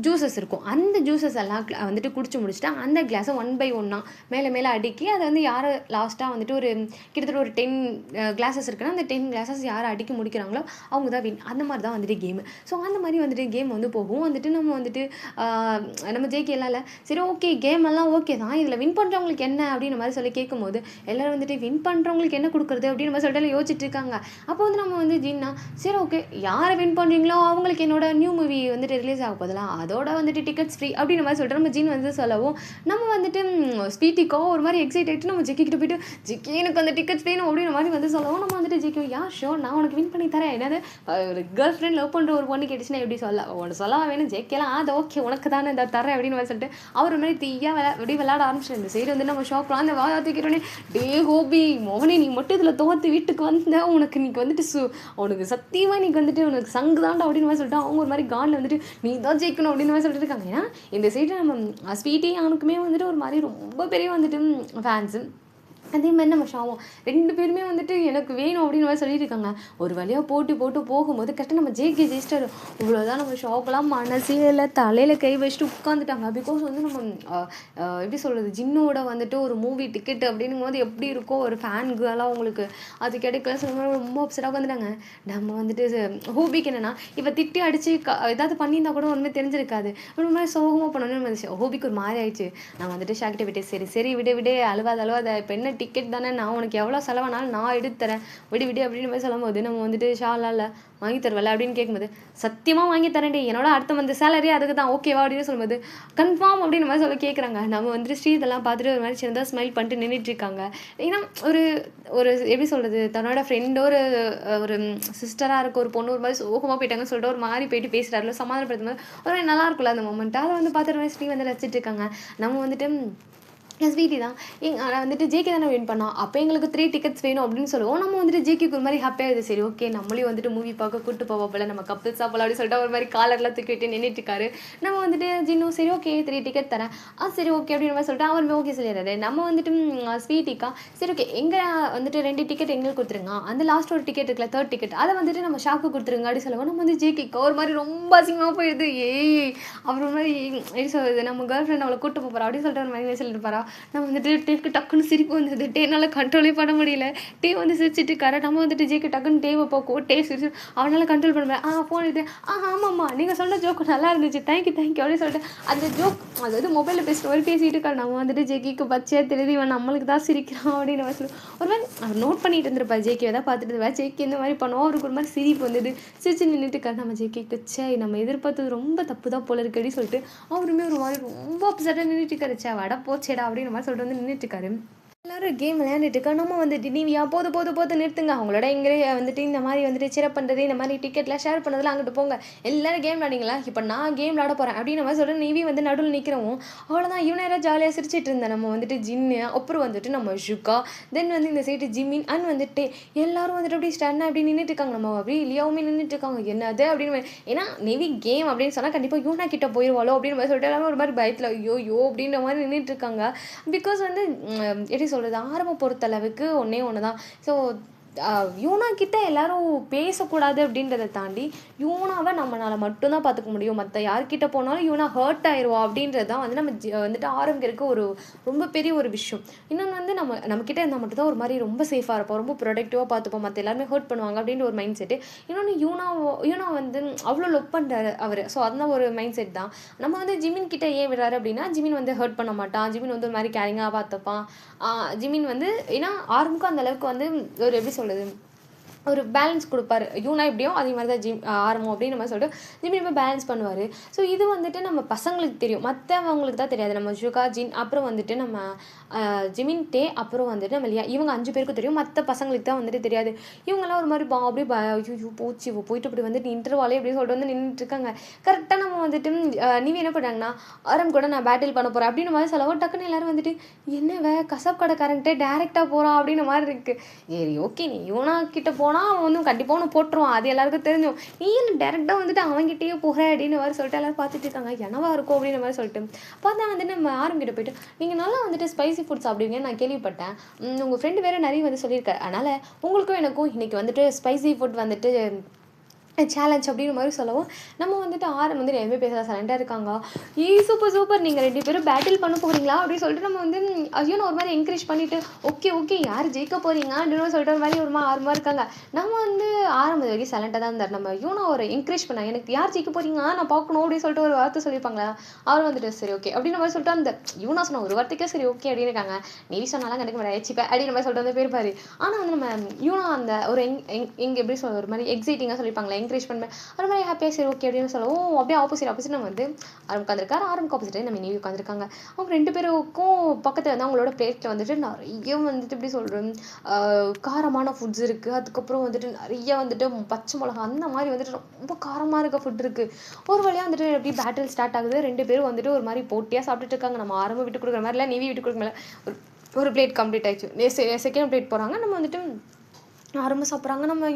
ஜூஸஸ் இருக்கும், அந்த ஜூஸஸ் எல்லாம் வந்துட்டு குடிச்சு முடிச்சுட்டு அந்த கிளாஸை 1 by 1 மேலே அடுக்கி அதை வந்து யார் லாஸ்ட்டாக வந்துட்டு ஒரு கிட்டத்தட்ட ஒரு 10 கிளாஸஸ் இருக்குன்னா அந்த 10 கிளாஸஸ் யார் அடிக்க முடிக்கிறாங்களோ அவங்க தான் வின். அந்த மாதிரி தான் வந்துட்டு கேமு. ஸோ அந்த மாதிரி வந்துட்டு கேம் வந்து போகும். வந்துட்டு நம்ம வந்துட்டு நம்ம ஜேகே எல்லாம் இல்லை சரி ஓகே கேம் எல்லாம் ஓகே தான், இதில் வின் பண்ணுறவங்களுக்கு என்ன அப்படின்ற மாதிரி சொல்லி கேட்கும்போது எல்லோரும் வந்துட்டு வின் பண்ணுறவங்களுக்கு என்ன கொடுக்குறது அப்படின்னு நம்ம சொல்லிட்டு யோசிச்சுட்டு இருக்காங்க. அப்போ வந்து நம்ம வந்து ஜின்னா சரி ஓகே யாரை வின் பண்ணுறீங்களோ அவங்களுக்கு என்னோட நியூ மூவி வந்துட்டு ரிலீஸ் ஆக போதெல்லாம் அதோட வந்துட்டு டிக்கெட்ஸ் ஃப்ரீ அப்படின்ற மாதிரி சொல்லிட்டு நம்ம ஜின் வந்து சொல்லவும் நம்ம வந்துட்டு ஸ்வீட்டிக்கோ ஒரு மாதிரி எக்ஸைட் ஆகிட்டு நம்ம ஜிக்கி கிட்ட போயிட்டு ஜிக்கி எனக்கு அந்த டிக்கெட்ஸ் வேணும் அப்படின்ற மாதிரி வந்து சொல்லவும் நம்ம வந்துட்டு ஜிக்கி ஷோர் நான் உனக்கு வின் பண்ணி தரேன், என்னது ஒரு கேர்ள் ஃப்ரெண்ட் லவ் பண்ணுற ஒரு பொண்ணு கேட்டுச்சுன்னா எப்படி ஒன்று சொல்ல வேணும் ஜெயிக்கலாம் அது ஓகே உனக்கு தானே இந்த தரேன் அப்படின்னு மாதிரி சொல்லிட்டு அவர் ஒரு மாதிரி தீயா விளையாட ஆரம்பிச்சிட்டு இந்த சைடு வந்து நம்ம ஷாப்லாம் அந்த வாயா தூக்கிட்டோன்னே டே ஹோபி மோகனே நீ மட்டும் இதில் தோற்று வீட்டுக்கு வந்த உனக்கு நீக்கு வந்துட்டு உனக்கு சத்தியமாக நீக்கு வந்துட்டு உனக்கு சங்கு தாண்டா அப்படின்னு மாதிரி சொல்லிட்டு அவங்க ஒரு மாதிரி கானில் வந்துட்டு நீ தான் ஜெயிக்கணும் அப்படின்னு மாதிரி சொல்லிட்டு இருக்காங்க. ஏன்னா இந்த சைடு நம்ம ஸ்வீட்டி அவனுக்குமே வந்துட்டு ஒரு மாதிரி ரொம்ப பெரிய வந்துட்டு ஃபேன்ஸு, அதே மாதிரி நம்ம ஷாவும் 2 பேருமே வந்துட்டு எனக்கு வேணும் அப்படின்னு மாதிரி சொல்லிட்டு இருக்காங்க. ஒரு வழியாக போட்டு போகும்போது கரெக்டாக நம்ம ஜேகே ஜெயிச்சிட்டாரு. இவ்வளோதான் நம்ம ஷாப்பெல்லாம் மனசே இல்லை தலையில் கை வச்சுட்டு உட்காந்துட்டாங்க. பிகாஸ் வந்து நம்ம எப்படி சொல்கிறது ஜின்னோட வந்துட்டு ஒரு மூவி டிக்கெட் அப்படின்னும் போது எப்படி இருக்கோ ஒரு ஃபேன் கேர்லாம் உங்களுக்கு அது கிடைக்கல சொல்ல ரொம்ப அப்செட்டாக உட்காந்துட்டாங்க. நம்ம வந்துட்டு ஹோபிக்கு என்னென்னா இப்போ திட்டி அடித்து ஏதாவது பண்ணியிருந்தா கூட ஒன்றுமே தெரிஞ்சிருக்காது, ஒரு மாதிரி சோகமாக பண்ணணும்னு வந்துச்சு. ஹோபிக்கு ஒரு மாதிரி ஆயிடுச்சு. நான் வந்துட்டு ஷாக்கிட்ட விட்டு சரி விடு அழுவாத இப்போ என்ன டிக்கெட் தானே நான் உனக்கு எவ்வளோ செலவானாலும் நான் எடுத்து தரேன் விடு அப்படின்னு மாதிரி சொல்லும்போது நம்ம வந்துட்டு ஷாலால் வாங்கி தருவல அப்படின்னு கேட்கும்போது சத்தியமாக வாங்கி தரேன்டி என்னோட அடுத்த வந்து சேலரி அதுக்கு தான் ஓகேவா அப்படின்னு சொல்லும்போது கன்ஃபார்ம் அப்படின்னு மாதிரி சொல்ல கேட்குறாங்க. நம்ம வந்துட்டு ஸ்ரீ இதெல்லாம் பார்த்துட்டு ஒரு மாதிரி சின்னதாக ஸ்மைல் பண்ணிட்டு நின்றுட்டு இருக்காங்க. ஏன்னா ஒரு எப்படி சொல்கிறது தன்னோட ஃப்ரெண்டோ ஒரு சிஸ்டராக இருக்க ஒரு பொண்ணு ஒரு மாதிரி சோகமாக போயிட்டாங்கன்னு சொல்லிட்டு ஒரு மாதிரி போயிட்டு பேசுகிறாருல சமாதானப்படுத்தும் போது ஒரு மாதிரி நல்லா இருக்குல்ல அந்த மொமெண்ட். அதை வந்து பார்த்துட்டு ஸ்ரீ வந்து ரசிச்சுட்டு இருக்காங்க. நம்ம வந்துட்டு ஸ்வீட்டி தான் ஆனால் வந்துட்டு ஜேகே தானே வின் பண்ணோம், அப்போ எங்களுக்கு 3 டிக்கெட்ஸ் வேணும் அப்படின்னு சொல்லுவோம். நம்ம வந்துட்டு ஜேகேக்கு ஒரு மாதிரி ஹாப்பியாக இருக்குது. சரி ஓகே நம்மளையும் வந்துட்டு மூவி பார்க்க கூப்பிட்டு போவோம் போல நம்ம கப்பிள்ஸாக போல அப்படின்னு சொல்லிட்டு ஒரு மாதிரி காலர்லாம் தூக்கி விட்டு நின்றுட்டு இருக்காரு. நம்ம வந்துட்டு ஜின்னும் சரி ஓகே 3 டிக்கெட் தரேன் சரி ஓகே அப்படின்னு மாதிரி சொல்லிட்டு அவருமே ஓகே சொல்லிடுறாரு. நம்ம வந்துட்டு ஸ்வீட்டிக்கா சரி ஓகே எங்கள் வந்துட்டு 2 டிக்கெட் எங்களுக்கு கொடுத்துருங்க, அந்த லாஸ்ட் ஒரு டிக்கெட் இருக்குல்ல 3rd டிக்கெட் அதை வந்துட்டு நம்ம ஷாக்கு கொடுத்துருங்க அப்படின்னு சொல்லுவோம். நம்ம வந்து ஜேகேக்கு ஒரு மாதிரி ரொம்ப அசிங்கமாக போயிடுது. அவர் ஒரு மாதிரி எப்படி சொல்கிறது நம்ம கேர்ள் ஃப்ரெண்ட் அவளை கூப்பிட்டு போகிறா அப்படின்னு சொல்லிட்டு ஒரு மாதிரி சொல்லிட்டு போகிறா. நம்ம வந்துட்டு டேக்கு டக்குன்னு சிரிப்பு வந்தது. டேனால் கண்ட்ரோலே பண்ண முடியல. டே வந்து சிரிச்சிட்டு இருக்காரு. நம்ம வந்துட்டு ஜேக்கு டக்குன்னு டேவை போக்கும் டே சிரிச்சு அவனால் கண்ட்ரோல் பண்ண முடியல. ஃபோன் எடுத்து ஆமாம்மா நீங்கள் சொன்ன ஜோக்கு நல்லா இருந்துச்சு தேங்க்யூ அப்படின்னு சொல்லிட்டு அந்த ஜோக் அதாவது மொபைலில் பேசிட்டு ஒரு பேசிகிட்டு இருக்காரு. நம்ம வந்துட்டு ஜேக்கிக்கு பச்சையாக தெரியுது இவன் நம்மளுக்கு தான் சிரிக்கிறான் அப்படின்னு நம்ம சொல்லுவோம். ஒரு மாதிரி அவர் நோட் பண்ணிட்டு இருந்திருப்பார் ஜேக்கி தான் பார்த்துட்டு இருப்பா ஜேக்கி இந்த மாதிரி பண்ணுவோம். அவருக்கு ஒரு மாதிரி சிரிப்பு வந்தது. சிரிச்சு நின்றுட்டு இருக்காரு. நம்ம ஜேக்கிக்கு சே நம்ம எதிர்பார்த்தது ரொம்ப தப்பு தான் போல இருக்கு அப்படின்னு சொல்லிட்டு அவருமே ஒரு மாதிரி ரொம்ப அப்செட்டாக நின்றுட்டு இருக்காரு. சே வட போச்சேடா அப்படின்னு மாதிரி சொல்லிட்டு வந்து நின்றுட்டு இருக்காரு. எல்லாரும் கேம் விளையாண்டுட்டு இருக்கோம். நம்ம வந்துட்டு "நீவியா போதும் போதும் போதும் நிறுத்துங்க. அவங்களோட எங்கே வந்துட்டு இந்த மாதிரி வந்துட்டு சிறப்பு பண்ணுறது, இந்த மாதிரி டிக்கெட்லாம் ஷேர் பண்ணதெல்லாம் அங்கிட்டு போங்க. எல்லாரும் கேம் விளையாடிங்களா? இப்போ நான் கேம் விளையாட போகிறேன்" அப்படின்ற மாதிரி சொல்லிட்டு நிவி வந்து நடுவில் நிற்கிறவும், அவ்வளோதான் இவன் நேரம் ஜாலியாக சிரிச்சிட்டு இருந்தேன். நம்ம வந்துட்டு ஜின்னு, அப்புறம் வந்துட்டு நம்ம ஷுகா, தென் வந்து இந்த சைடு ஜிமின் அண்ட் வந்துட்டு எல்லாரும் வந்துட்டு அப்படியே ஸ்டன்னாக அப்படி நின்றுட்டு இருக்காங்க. நம்ம அப்படியே லியாவுமே நின்றுட்டு இருக்காங்க. என்னது அப்படின்னு. ஏன்னா நிவி கேம் அப்படின்னு சொன்னால் கண்டிப்பாக யூனா கிட்ட போயிடுவாளோ அப்படின்னு மாதிரி சொல்லிட்டு எல்லாமே ஒரு மாதிரி பயத்தில் ஐயோ யோ அப்படின்ற மாதிரி நின்றுட்டு இருக்காங்க. பிகாஸ் வந்து எப்படி சொல்கிறது, ஆரம்பம் பொறுத்தளவுக்கு ஒன்றே ஒன்று தான். ஸோ யூனா கிட்ட எல்லாரும் பேசக்கூடாது அப்படின்றத தாண்டி யூனாவை நம்மளால் மட்டும்தான் பார்த்துக்க முடியும். மற்ற யார்கிட்ட போனாலும் யூனா ஹர்ட் ஆயிடுவா அப்படின்றது தான் வந்து நம்ம வந்துட்டு ஆரம்பிக்கிறதுக்கு ஒரு ரொம்ப பெரிய ஒரு விஷயம். இன்னொன்று வந்து நம்மக்கிட்ட இருந்தால் மட்டும்தான் ஒரு மாதிரி ரொம்ப சேஃபாக இருப்போம், ரொம்ப ப்ரொடக்டிவாக பார்த்துப்போம், மற்ற எல்லாருமே ஹர்ட் பண்ணுவாங்க அப்படின்ற ஒரு மைண்ட் செட்டு. இன்னொன்று யூனா வந்து அவ்வளோ லொப் பண்ணுறாரு அவர். ஸோ அந்த ஒரு மைண்ட் செட் தான். நம்ம வந்து ஜிமின் கிட்ட ஏன் விடுறாரு அப்படின்னா, ஜிமின் வந்து ஹர்ட் பண்ண மாட்டான், ஜிமின் வந்து ஒரு மாதிரி கேரிங்காக பார்த்துப்பான். ஜிமின் வந்து ஏன்னா ஆரம்புக்கும் அந்த அளவுக்கு வந்து ஒரு எப்படி சொல்கிறது, ஒரு பேலன்ஸ் கொடுப்பாரு. யூனா எப்படியோ அதே மாதிரி தான் ஆரம்பம் அப்படின்னு நம்ம சொல்லிட்டு ஜிமின் இப்போ பேலன்ஸ் பண்ணுவார். ஸோ இது வந்துட்டு நம்ம பசங்களுக்கு தெரியும், மற்றவங்களுக்கு தான் தெரியாது. நம்ம ஷுகா, ஜின், அப்புறம் வந்துட்டு நம்ம ஜிமின், டே, அப்புறம் வந்துட்டு நம்ம லியா, இவங்க 5 பேருக்கும் தெரியும். மற்ற பசங்களுக்கு தான் வந்துட்டு தெரியாது. இவங்கெல்லாம் ஒரு மாதிரி அப்படியே ஐயோ போச்சு இவ போயிட்டு இப்படி வந்துட்டு இன்டர்வாலே அப்படின்னு சொல்லிட்டு வந்து நின்றுட்டு இருக்காங்க. கரெக்டாக நம்ம வந்துட்டு நீவி என்ன பண்ணுறாங்கன்னா, ஆரம் கூட நான் பேட்டில் பண்ண போகிறேன் அப்படின்னு மாதிரி சொல்லவும் டக்குன்னு எல்லாரும் வந்துட்டு என்னவே கசப் கடைக்காரன்ட்டே டேரெக்டாக போகிறான் அப்படின்ற மாதிரி இருக்குது. சரி ஓகே, நீ யூனா கிட்ட போனால் அவன் வந்து கண்டிப்பாக ஒன்று போட்டுருவான், அது எல்லாருக்கும் தெரிஞ்சும். நீ டேரெக்டாக வந்துட்டு அவங்ககிட்டயே போகிற அப்படின்னு மாதிரி சொல்லிட்டு எல்லாரும் பார்த்துட்டு இருக்காங்க. என்னவா இருக்கும் அப்படின்ற மாதிரி சொல்லிட்டு பார்த்தா வந்துட்டு நம்ம ஆரம்பிக்கிட்ட போயிட்டு நீங்கள் நல்லா வந்துட்டு ஸ்பைசி ஃபுட் சாப்பிடுவீங்கன்னு நான் கேள்விப்பட்டேன், உங்கள் ஃப்ரெண்டு வேறு நிறைய வந்து சொல்லியிருக்காரு, அதனால் உங்களுக்கும் எனக்கும் இன்றைக்கி வந்துட்டு ஸ்பைசி ஃபுட் வந்துட்டு சேலஞ்ச் அப்படின்ற மாதிரி சொல்லவும் நம்ம வந்துட்டு வந்து எதுவுமே பேச சைலண்டாக இருக்காங்க. சூப்பர் சூப்பர், நீங்கள் 2 பேரும் பேட்டில் பண்ண போகிறீங்களா அப்படின்னு சொல்லிட்டு நம்ம வந்து ஐயோ ஒரு மாதிரி என்கரேஜ் பண்ணிவிட்டு ஓகே ஓகே யார் ஜெயிக்க போகிறீங்க அப்படின்னு சொல்லிட்டு ஒரு மாதிரி ஒரு ஆர்வமாக இருக்காங்க. நம்ம வந்து ஆரம்பம் வரைக்கும் சைலண்டாக தான் இருந்தார். நம்ம யூனா ஒரு என்கரேஜ் பண்ணாங்க, எனக்கு யார் ஜெயிக்க போகிறீங்க நான் பார்க்கணும் அப்படின்னு சொல்லிட்டு ஒரு வார்த்தை சொல்லியிருப்பாங்களா, அவர் வந்துட்டு சரி ஓகே அப்படின்ற மாதிரி சொல்லிட்டு அந்த யூனா சொன்ன ஒரு வார்த்தைக்கே சரி ஓகே அப்படின்னு இருக்காங்க. நீவி சொன்னாலும் கணக்கு மாதிரி ஆயிடுச்சுப்பேன் அப்படின்ற மாதிரி சொல்லிட்டு வந்து போயிருப்பாரு. ஆனால் வந்து நம்ம யூனா அந்த ஒரு எங்கே எப்படி சொல்ல ஒரு மாதிரி எக்ஸைட்டிங்காக சொல்லியிருப்பாங்களா, என்கரேஜ் பண்ணுவேன் அது மாதிரி ஹாப்பியாக சரி ஓகே அப்படின்னு சொல்லவும் அப்படியே ஆப்போசிட் நம்ம வந்து உட்காந்துருக்காரு. ஆப்போசிட்டே நம்ம நீவி உட்காந்துருக்காங்க. அவங்க 2 பேருக்கும் பக்கத்தில் வந்து அவங்களோட பிளேட்டில் வந்துட்டு நிறைய வந்துட்டு எப்படி சொல்கிறேன் காரமான ஃபுட்ஸ் இருக்குது. அதுக்கப்புறம் வந்துட்டு நிறைய வந்துட்டு பச்சை மிளகா அந்த மாதிரி வந்துட்டு ரொம்ப காரமாக இருக்க ஃபுட் இருக்குது. ஒரு வழியாக வந்துட்டு எப்படி பேட்டில் ஸ்டார்ட் ஆகுது. 2 பேரும் வந்துட்டு ஒரு மாதிரி போட்டியாக சாப்பிட்டுட்டு இருக்காங்க. நம்ம ஆரம்பம் விட்டு கொடுக்குற மாதிரி இல்லை, நீவி விட்டு கொடுக்குற மாதிரி ஒரு பிளேட் கம்ப்ளீட் ஆயிடுச்சு. செகண்ட் பிளேட் போகிறாங்க. நம்ம வந்துட்டு ஆரம்பம் சாப்பிட்றாங்க, நம்ம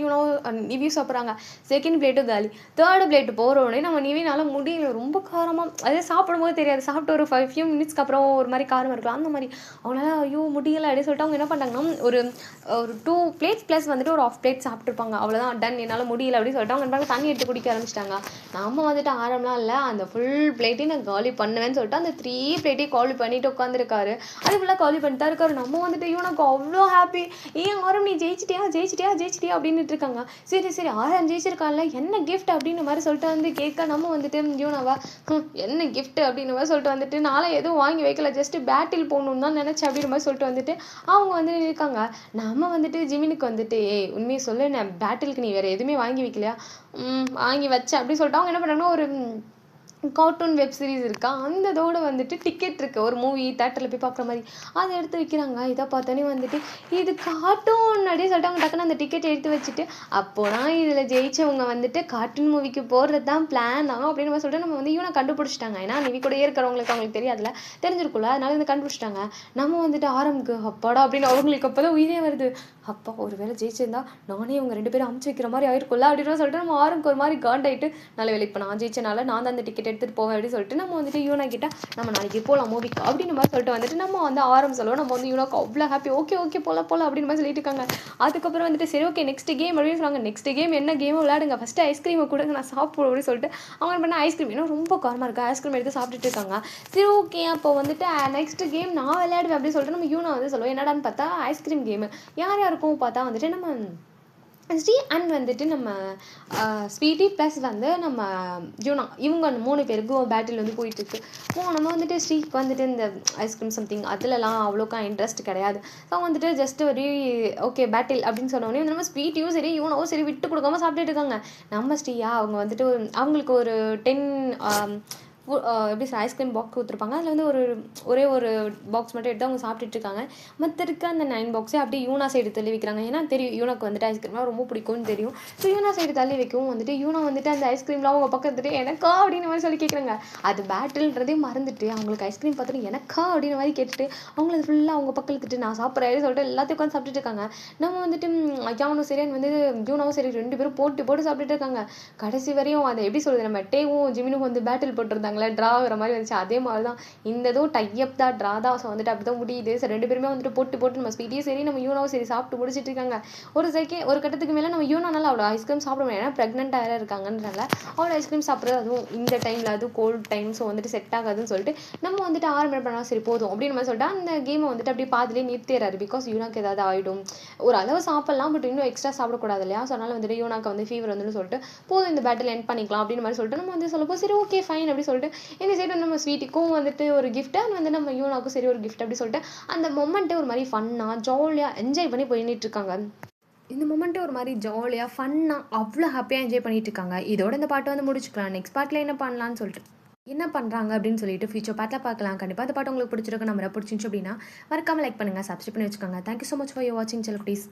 நிவியூ சாப்பிட்றாங்க. செகண்ட் பிளேட்டும் காலி. தேர்டு பிளேட்டு போகிறோடனே நம்ம நிவினால முடியல, ரொம்ப காரமாக. அதே சாப்பிடும்போது தெரியாது, சாப்பிட்டு ஒரு ஃபியூ மினிட்ஸ்க்கு அப்புறம் ஒரு மாதிரி காரமாக இருக்கலாம். அந்த மாதிரி அவங்களால ஐயோ முடியலை அப்படின்னு சொல்லிட்டு அவங்க என்ன பண்ணாங்கன்னா ஒரு 2 பிளேட்ஸ் ப்ளஸ் வந்துட்டு ஒரு 1/2 பிளேட் சாப்பிட்ருப்பாங்க. அவ்வளோதான் டன், என்னால் முடியல அப்படின்னு சொல்லிட்டு அவங்க என்ன தண்ணி எடுத்து குடிக்க ஆரம்பிச்சிட்டாங்க. நம்ம வந்துட்டு ஆரம்பம்லாம் இல்லை, அந்த ஃபுல் பிளேட்டையும் நான் காலி பண்ணுவேன்னு சொல்லிட்டு அந்த 3 பிளேட்டையும் காலி பண்ணிட்டு உட்காந்துருக்காரு. அது ஃபுல்லாக காலி பண்ணிட்டா இருக்காரு. நம்ம வந்துட்டு இவனுக்கு அவ்வளோ ஹாப்பி, ஆரம் நீ ஜெயிச்சிட்டியா அப்படின்னுட்டு இருக்காங்க. சரி ஆரம் ஜெயிச்சிருக்கான்ல, என்ன கிஃப்ட் அப்படின்னு மாதிரி சொல்லிட்டு வந்து கேட்க நம்ம வந்துட்டு யூனாவா என்ன கிஃப்ட் அப்படின்னு மாதிரி சொல்லிட்டு வந்துட்டு நாளை எதுவும் வாங்கி வைக்கல, ஜஸ்ட் பேட்டில் போகணுன்னு தான் நினச்சேன் அப்படின்ற மாதிரி சொல்லிட்டு வந்துட்டு அவங்க வந்து இருக்காங்க. நம்ம வந்துட்டு ஜிமினுக்கு வந்துட்டு உண்மையை சொல்லு, நான் பேட்டிலுக்கு நீ வேறு எதுவுமே வாங்கி வைக்கலையா, வாங்கி வச்சேன் அப்படின்னு சொல்லிட்டு அவங்க என்ன பண்ணுறாங்கன்னா ஒரு கார்ட்டூன் வெப் சீரிஸ் இருக்கா, அந்த இதோட வந்துட்டு டிக்கெட் இருக்குது, ஒரு மூவி தேட்டரில் போய் பார்க்குற மாதிரி, அதை எடுத்து வைக்கிறாங்க. இதை பார்த்தோன்னே வந்துட்டு இது கார்ட்டூன் அப்படின்னு சொல்லிட்டு அவங்க டக்குன்னு அந்த டிக்கெட் எடுத்து வச்சுட்டு அப்போனா இதில் ஜெயிச்சவங்க வந்துட்டு கார்ட்டூன் மூவிக்கு போகிறது தான் பிளானா அப்படின்னு சொல்லிட்டு நம்ம வந்து இவனை கண்டுபிடிச்சிட்டாங்க. ஏன்னா நிவி கூட இருக்கிறவங்களுக்கு அவங்களுக்கு தெரியாதுல, தெரிஞ்சிருக்குல்ல, அதனால வந்து கண்டுபிடிச்சிட்டாங்க. நம்ம வந்துட்டு ஆரம்புக்கு அப்பாடா அப்படின்னு அவங்களுக்கு அப்போ தான் உயிரே வருது. அப்பா ஒரு வேளை ஜெயிச்சிருந்தா நானே அவங்க 2 பேரும் அமுச்சு வைக்கிற மாதிரி ஆயிருக்குல்ல அப்படின்னு சொல்லிட்டு நம்ம ஆரம்புக்கு ஒரு மாதிரி காண்டாயிட்டு நல்ல வேலை இப்போ நான் ஜெயிச்சனால நான் தான் அந்த டிக்கெட் எடுத்துகிட்டு போவேன் அப்படின்னு சொல்லிட்டு நம்ம வந்துட்டு யூனா கிட்ட நம்ம நாளைக்கு போகலாம் மூவிக்கு அப்படின்னு மாதிரி சொல்லிட்டு வந்துட்டு நம்ம வந்து ஆரம்பம் சொல்லுவோம். நம்ம வந்து யூனாக்கு அவ்வளோ ஹாப்பி, ஓகே போகலாம் அப்படின்னு மாதிரி சொல்லிட்டு இருக்காங்க. அதுக்கப்புறம் வந்துட்டு சரி ஓகே நெக்ஸ்ட் கேம் அப்படின்னு சொன்னாங்க. நெக்ஸ்ட் கேம் என்ன கேம் விளையாடுங்க, ஃபஸ்ட்டு ஐஸ்கிரீமை கொடுங்க நான் சாப்பிடுவோம் அப்படின்னு சொல்லிட்டு அவங்க பண்ண ஐஸ்கிரீம் ஏன்னா ரொம்ப காரமாக இருக்குது, ஐஸ்கிரீம் எடுத்து சாப்பிட்டுட்டு இருக்காங்க. சரி ஓகே அப்போ வந்துட்டு நெக்ஸ்ட் கேம் நான் விளையாடுவேன் அப்படின்னு சொல்லிட்டு நம்ம யூனா வந்து சொல்லுவோம். என்னடான்னு பார்த்தா ஐஸ்கிரீம் கேமு யாருக்கும் பார்த்தா வந்துட்டு நம்ம ஸ்ரீ அண்ட் வந்துட்டு நம்ம ஸ்வீட்டி ப்ளஸ் வந்து நம்ம யூனா இவங்க 3 பேருக்கும் பேட்டில் வந்து போயிட்டுருக்கு. நம்ம வந்துட்டு ஸ்ரீக்கு வந்துட்டு இந்த ஐஸ்கிரீம் சம்திங் அதுலலாம் அவ்வளோக்கா இன்ட்ரெஸ்ட் கிடையாது. ஸோ வந்துட்டு ஜஸ்ட் ஒரு ஓகே பேட்டில் அப்படின்னு சொன்னோடனே நம்ம ஸ்வீட்டையும் சரி யூனாவும் சரி விட்டு கொடுக்காம சாப்பிட்டுட்டு இருக்காங்க. நம்ம ஸ்ரீயா அவங்க வந்துட்டு அவங்களுக்கு ஒரு 10 எப்படி ஐஸ்கிரீம் பாக்ஸ் கொடுத்துருப்பாங்க. அதில் வந்து ஒரே ஒரு பாக்ஸ் மட்டும் எடுத்து அவங்க சாப்பிட்டுட்டு இருக்காங்க. மற்ற இருக்க அந்த 9 பாக்ஸே அப்படியே யூனா சைடு தள்ளி வைக்கிறாங்க. ஏன்னா தெரியும் யூனாக்கு வந்துட்டு ஐஸ்கிரீம்லாம் ரொம்ப பிடிக்கும்னு தெரியும். ஸோ யூனா சைடு தள்ளி வைக்கவும் வந்துட்டு யூனா வந்துட்டு அந்த ஐஸ்கிரீம்லாம் அவங்க பக்கம் இருந்துட்டு எனக்கா அப்படின்னு மாதிரி சொல்லி கேட்குறாங்க. அது பேட்டில்ன்றதே மறந்துட்டு அவங்களுக்கு ஐஸ்கிரீம் பார்த்துட்டு எனக்கா அப்படின்ற மாதிரி கேட்டுட்டு அவங்கள அது ஃபுல்லாக அவங்க பக்கம் எடுத்துட்டு நான் சாப்பிட்றேன்னு சொல்லிட்டு எல்லாத்தையும் உட்காந்து சாப்பிட்டுட்டு இருக்காங்க. நம்ம வந்துட்டு ஐயாவனும் சரி வந்து ஜூனாவும் சரி 2 பேரும் போட்டு சாப்பிட்டுட்டு இருக்காங்க. கடைசி வரையும் அதை எப்படி சொல்கிறது, நம்ம டேவும் ஜிமினும் வந்து பேட்டில் போட்டிருந்தாங்களே ட்ரா ஆகிற மாதிரி வந்துச்சு. அதே மாதிரி தான் இந்த இதுவும் டைப் தான் ட்ரா தான். ஸோ வந்துட்டு அப்படி தான் முடியுது. ஸோ 2 பேருமே வந்துட்டு போட்டு நம்ம ஸ்வீட்டியும் சரி நம்ம யூனாவும் சரி சாப்பிட்டு முடிச்சிட்டு இருக்காங்க. ஒரு கட்டத்துக்கு மேலே நம்ம யூனானால அவ்வளோ ஐஸ்கிரீம் சாப்பிட முடியாது. ஏன்னா ப்ரெக்னென்ட்டாக வேறு இருக்காங்கன்றனால அவ்வளோ ஐஸ்கிரீம் சாப்பிட்றது அதுவும் இந்த டைமில் அதுவும் கோல்டு டைம். ஸோ வந்துட்டு செட் ஆகாதுன்னு சொல்லிட்டு நம்ம வந்துட்டு 6 மணி பண்ணால் சரி போதும் அப்படின்னு நம்ம சொல்லிட்டு அந்த கேமை வந்துட்டு அப்படியே பாதிலே நிறுத்திடுறாரு. பிகாஸ் யூனாக்கு ஏதாவது ஆகிடும், ஒரு அளவு சாப்பிட்லாம் பட் இன்னும் எக்ஸ்ட்ரா சாப்பிடக்கூடாது இல்லையா. ஸோ அதனால் வந்துட்டு யூனாக்கு வந்து ஃபீவர் வந்துன்னு சொல்லிட்டு போதும் இந்த பேட்டில் எண்ட் பண்ணிக்கலாம் அப்படின்னு மாதிரி சொல்லிட்டு நம்ம வந்து சொல்லப்போ சரி ஓகே ஃபைன் அப்படி சொல்லிட்டு இந்த சைடு வந்து நம்ம ஸ்வீட்டுக்கும் வந்துட்டு ஒரு கிஃப்ட் அண்ட் வந்து நம்ம யூனாக்கும் சரி ஒரு கிஃப்ட் அப்படி சொல்லிட்டு அந்த மொமெண்ட்டே ஒரு மாதிரி ஃபன்னாக ஜாலியாக என்ஜாய் பண்ணி போயிட்டு இருக்காங்க. இந்த மொமெண்ட்டே ஒரு மாதிரி ஜாலியாக ஃபன்னாக அவ்வளோ ஹாப்பியாக என்ஜாய் பண்ணிட்டு இருக்காங்க. இதோட இந்த பாட்டை வந்து முடிச்சுக்கலாம். நெக்ஸ்ட் பார்ட்டில் என்ன பண்ணலான்னு சொல்லிட்டு என்ன பண்ணுறாங்க அப்படின்னு சொல்லிட்டு ஃபியூச்சர் பார்ட்டில் பார்க்கலாம். கண்டிப்பாக அந்த பாட்டு உங்களுக்கு பிடிச்சிருக்கு, நம்ம பிடிச்சிருந்துச்சு அப்படின்னா மறக்காமல் லைக் பண்ணுங்கள், சப்ஸ்கிரைப் பண்ணி வச்சுக்கோங்க. Thank you so much for your வாட்சிங் செல்குட்டீஸ்.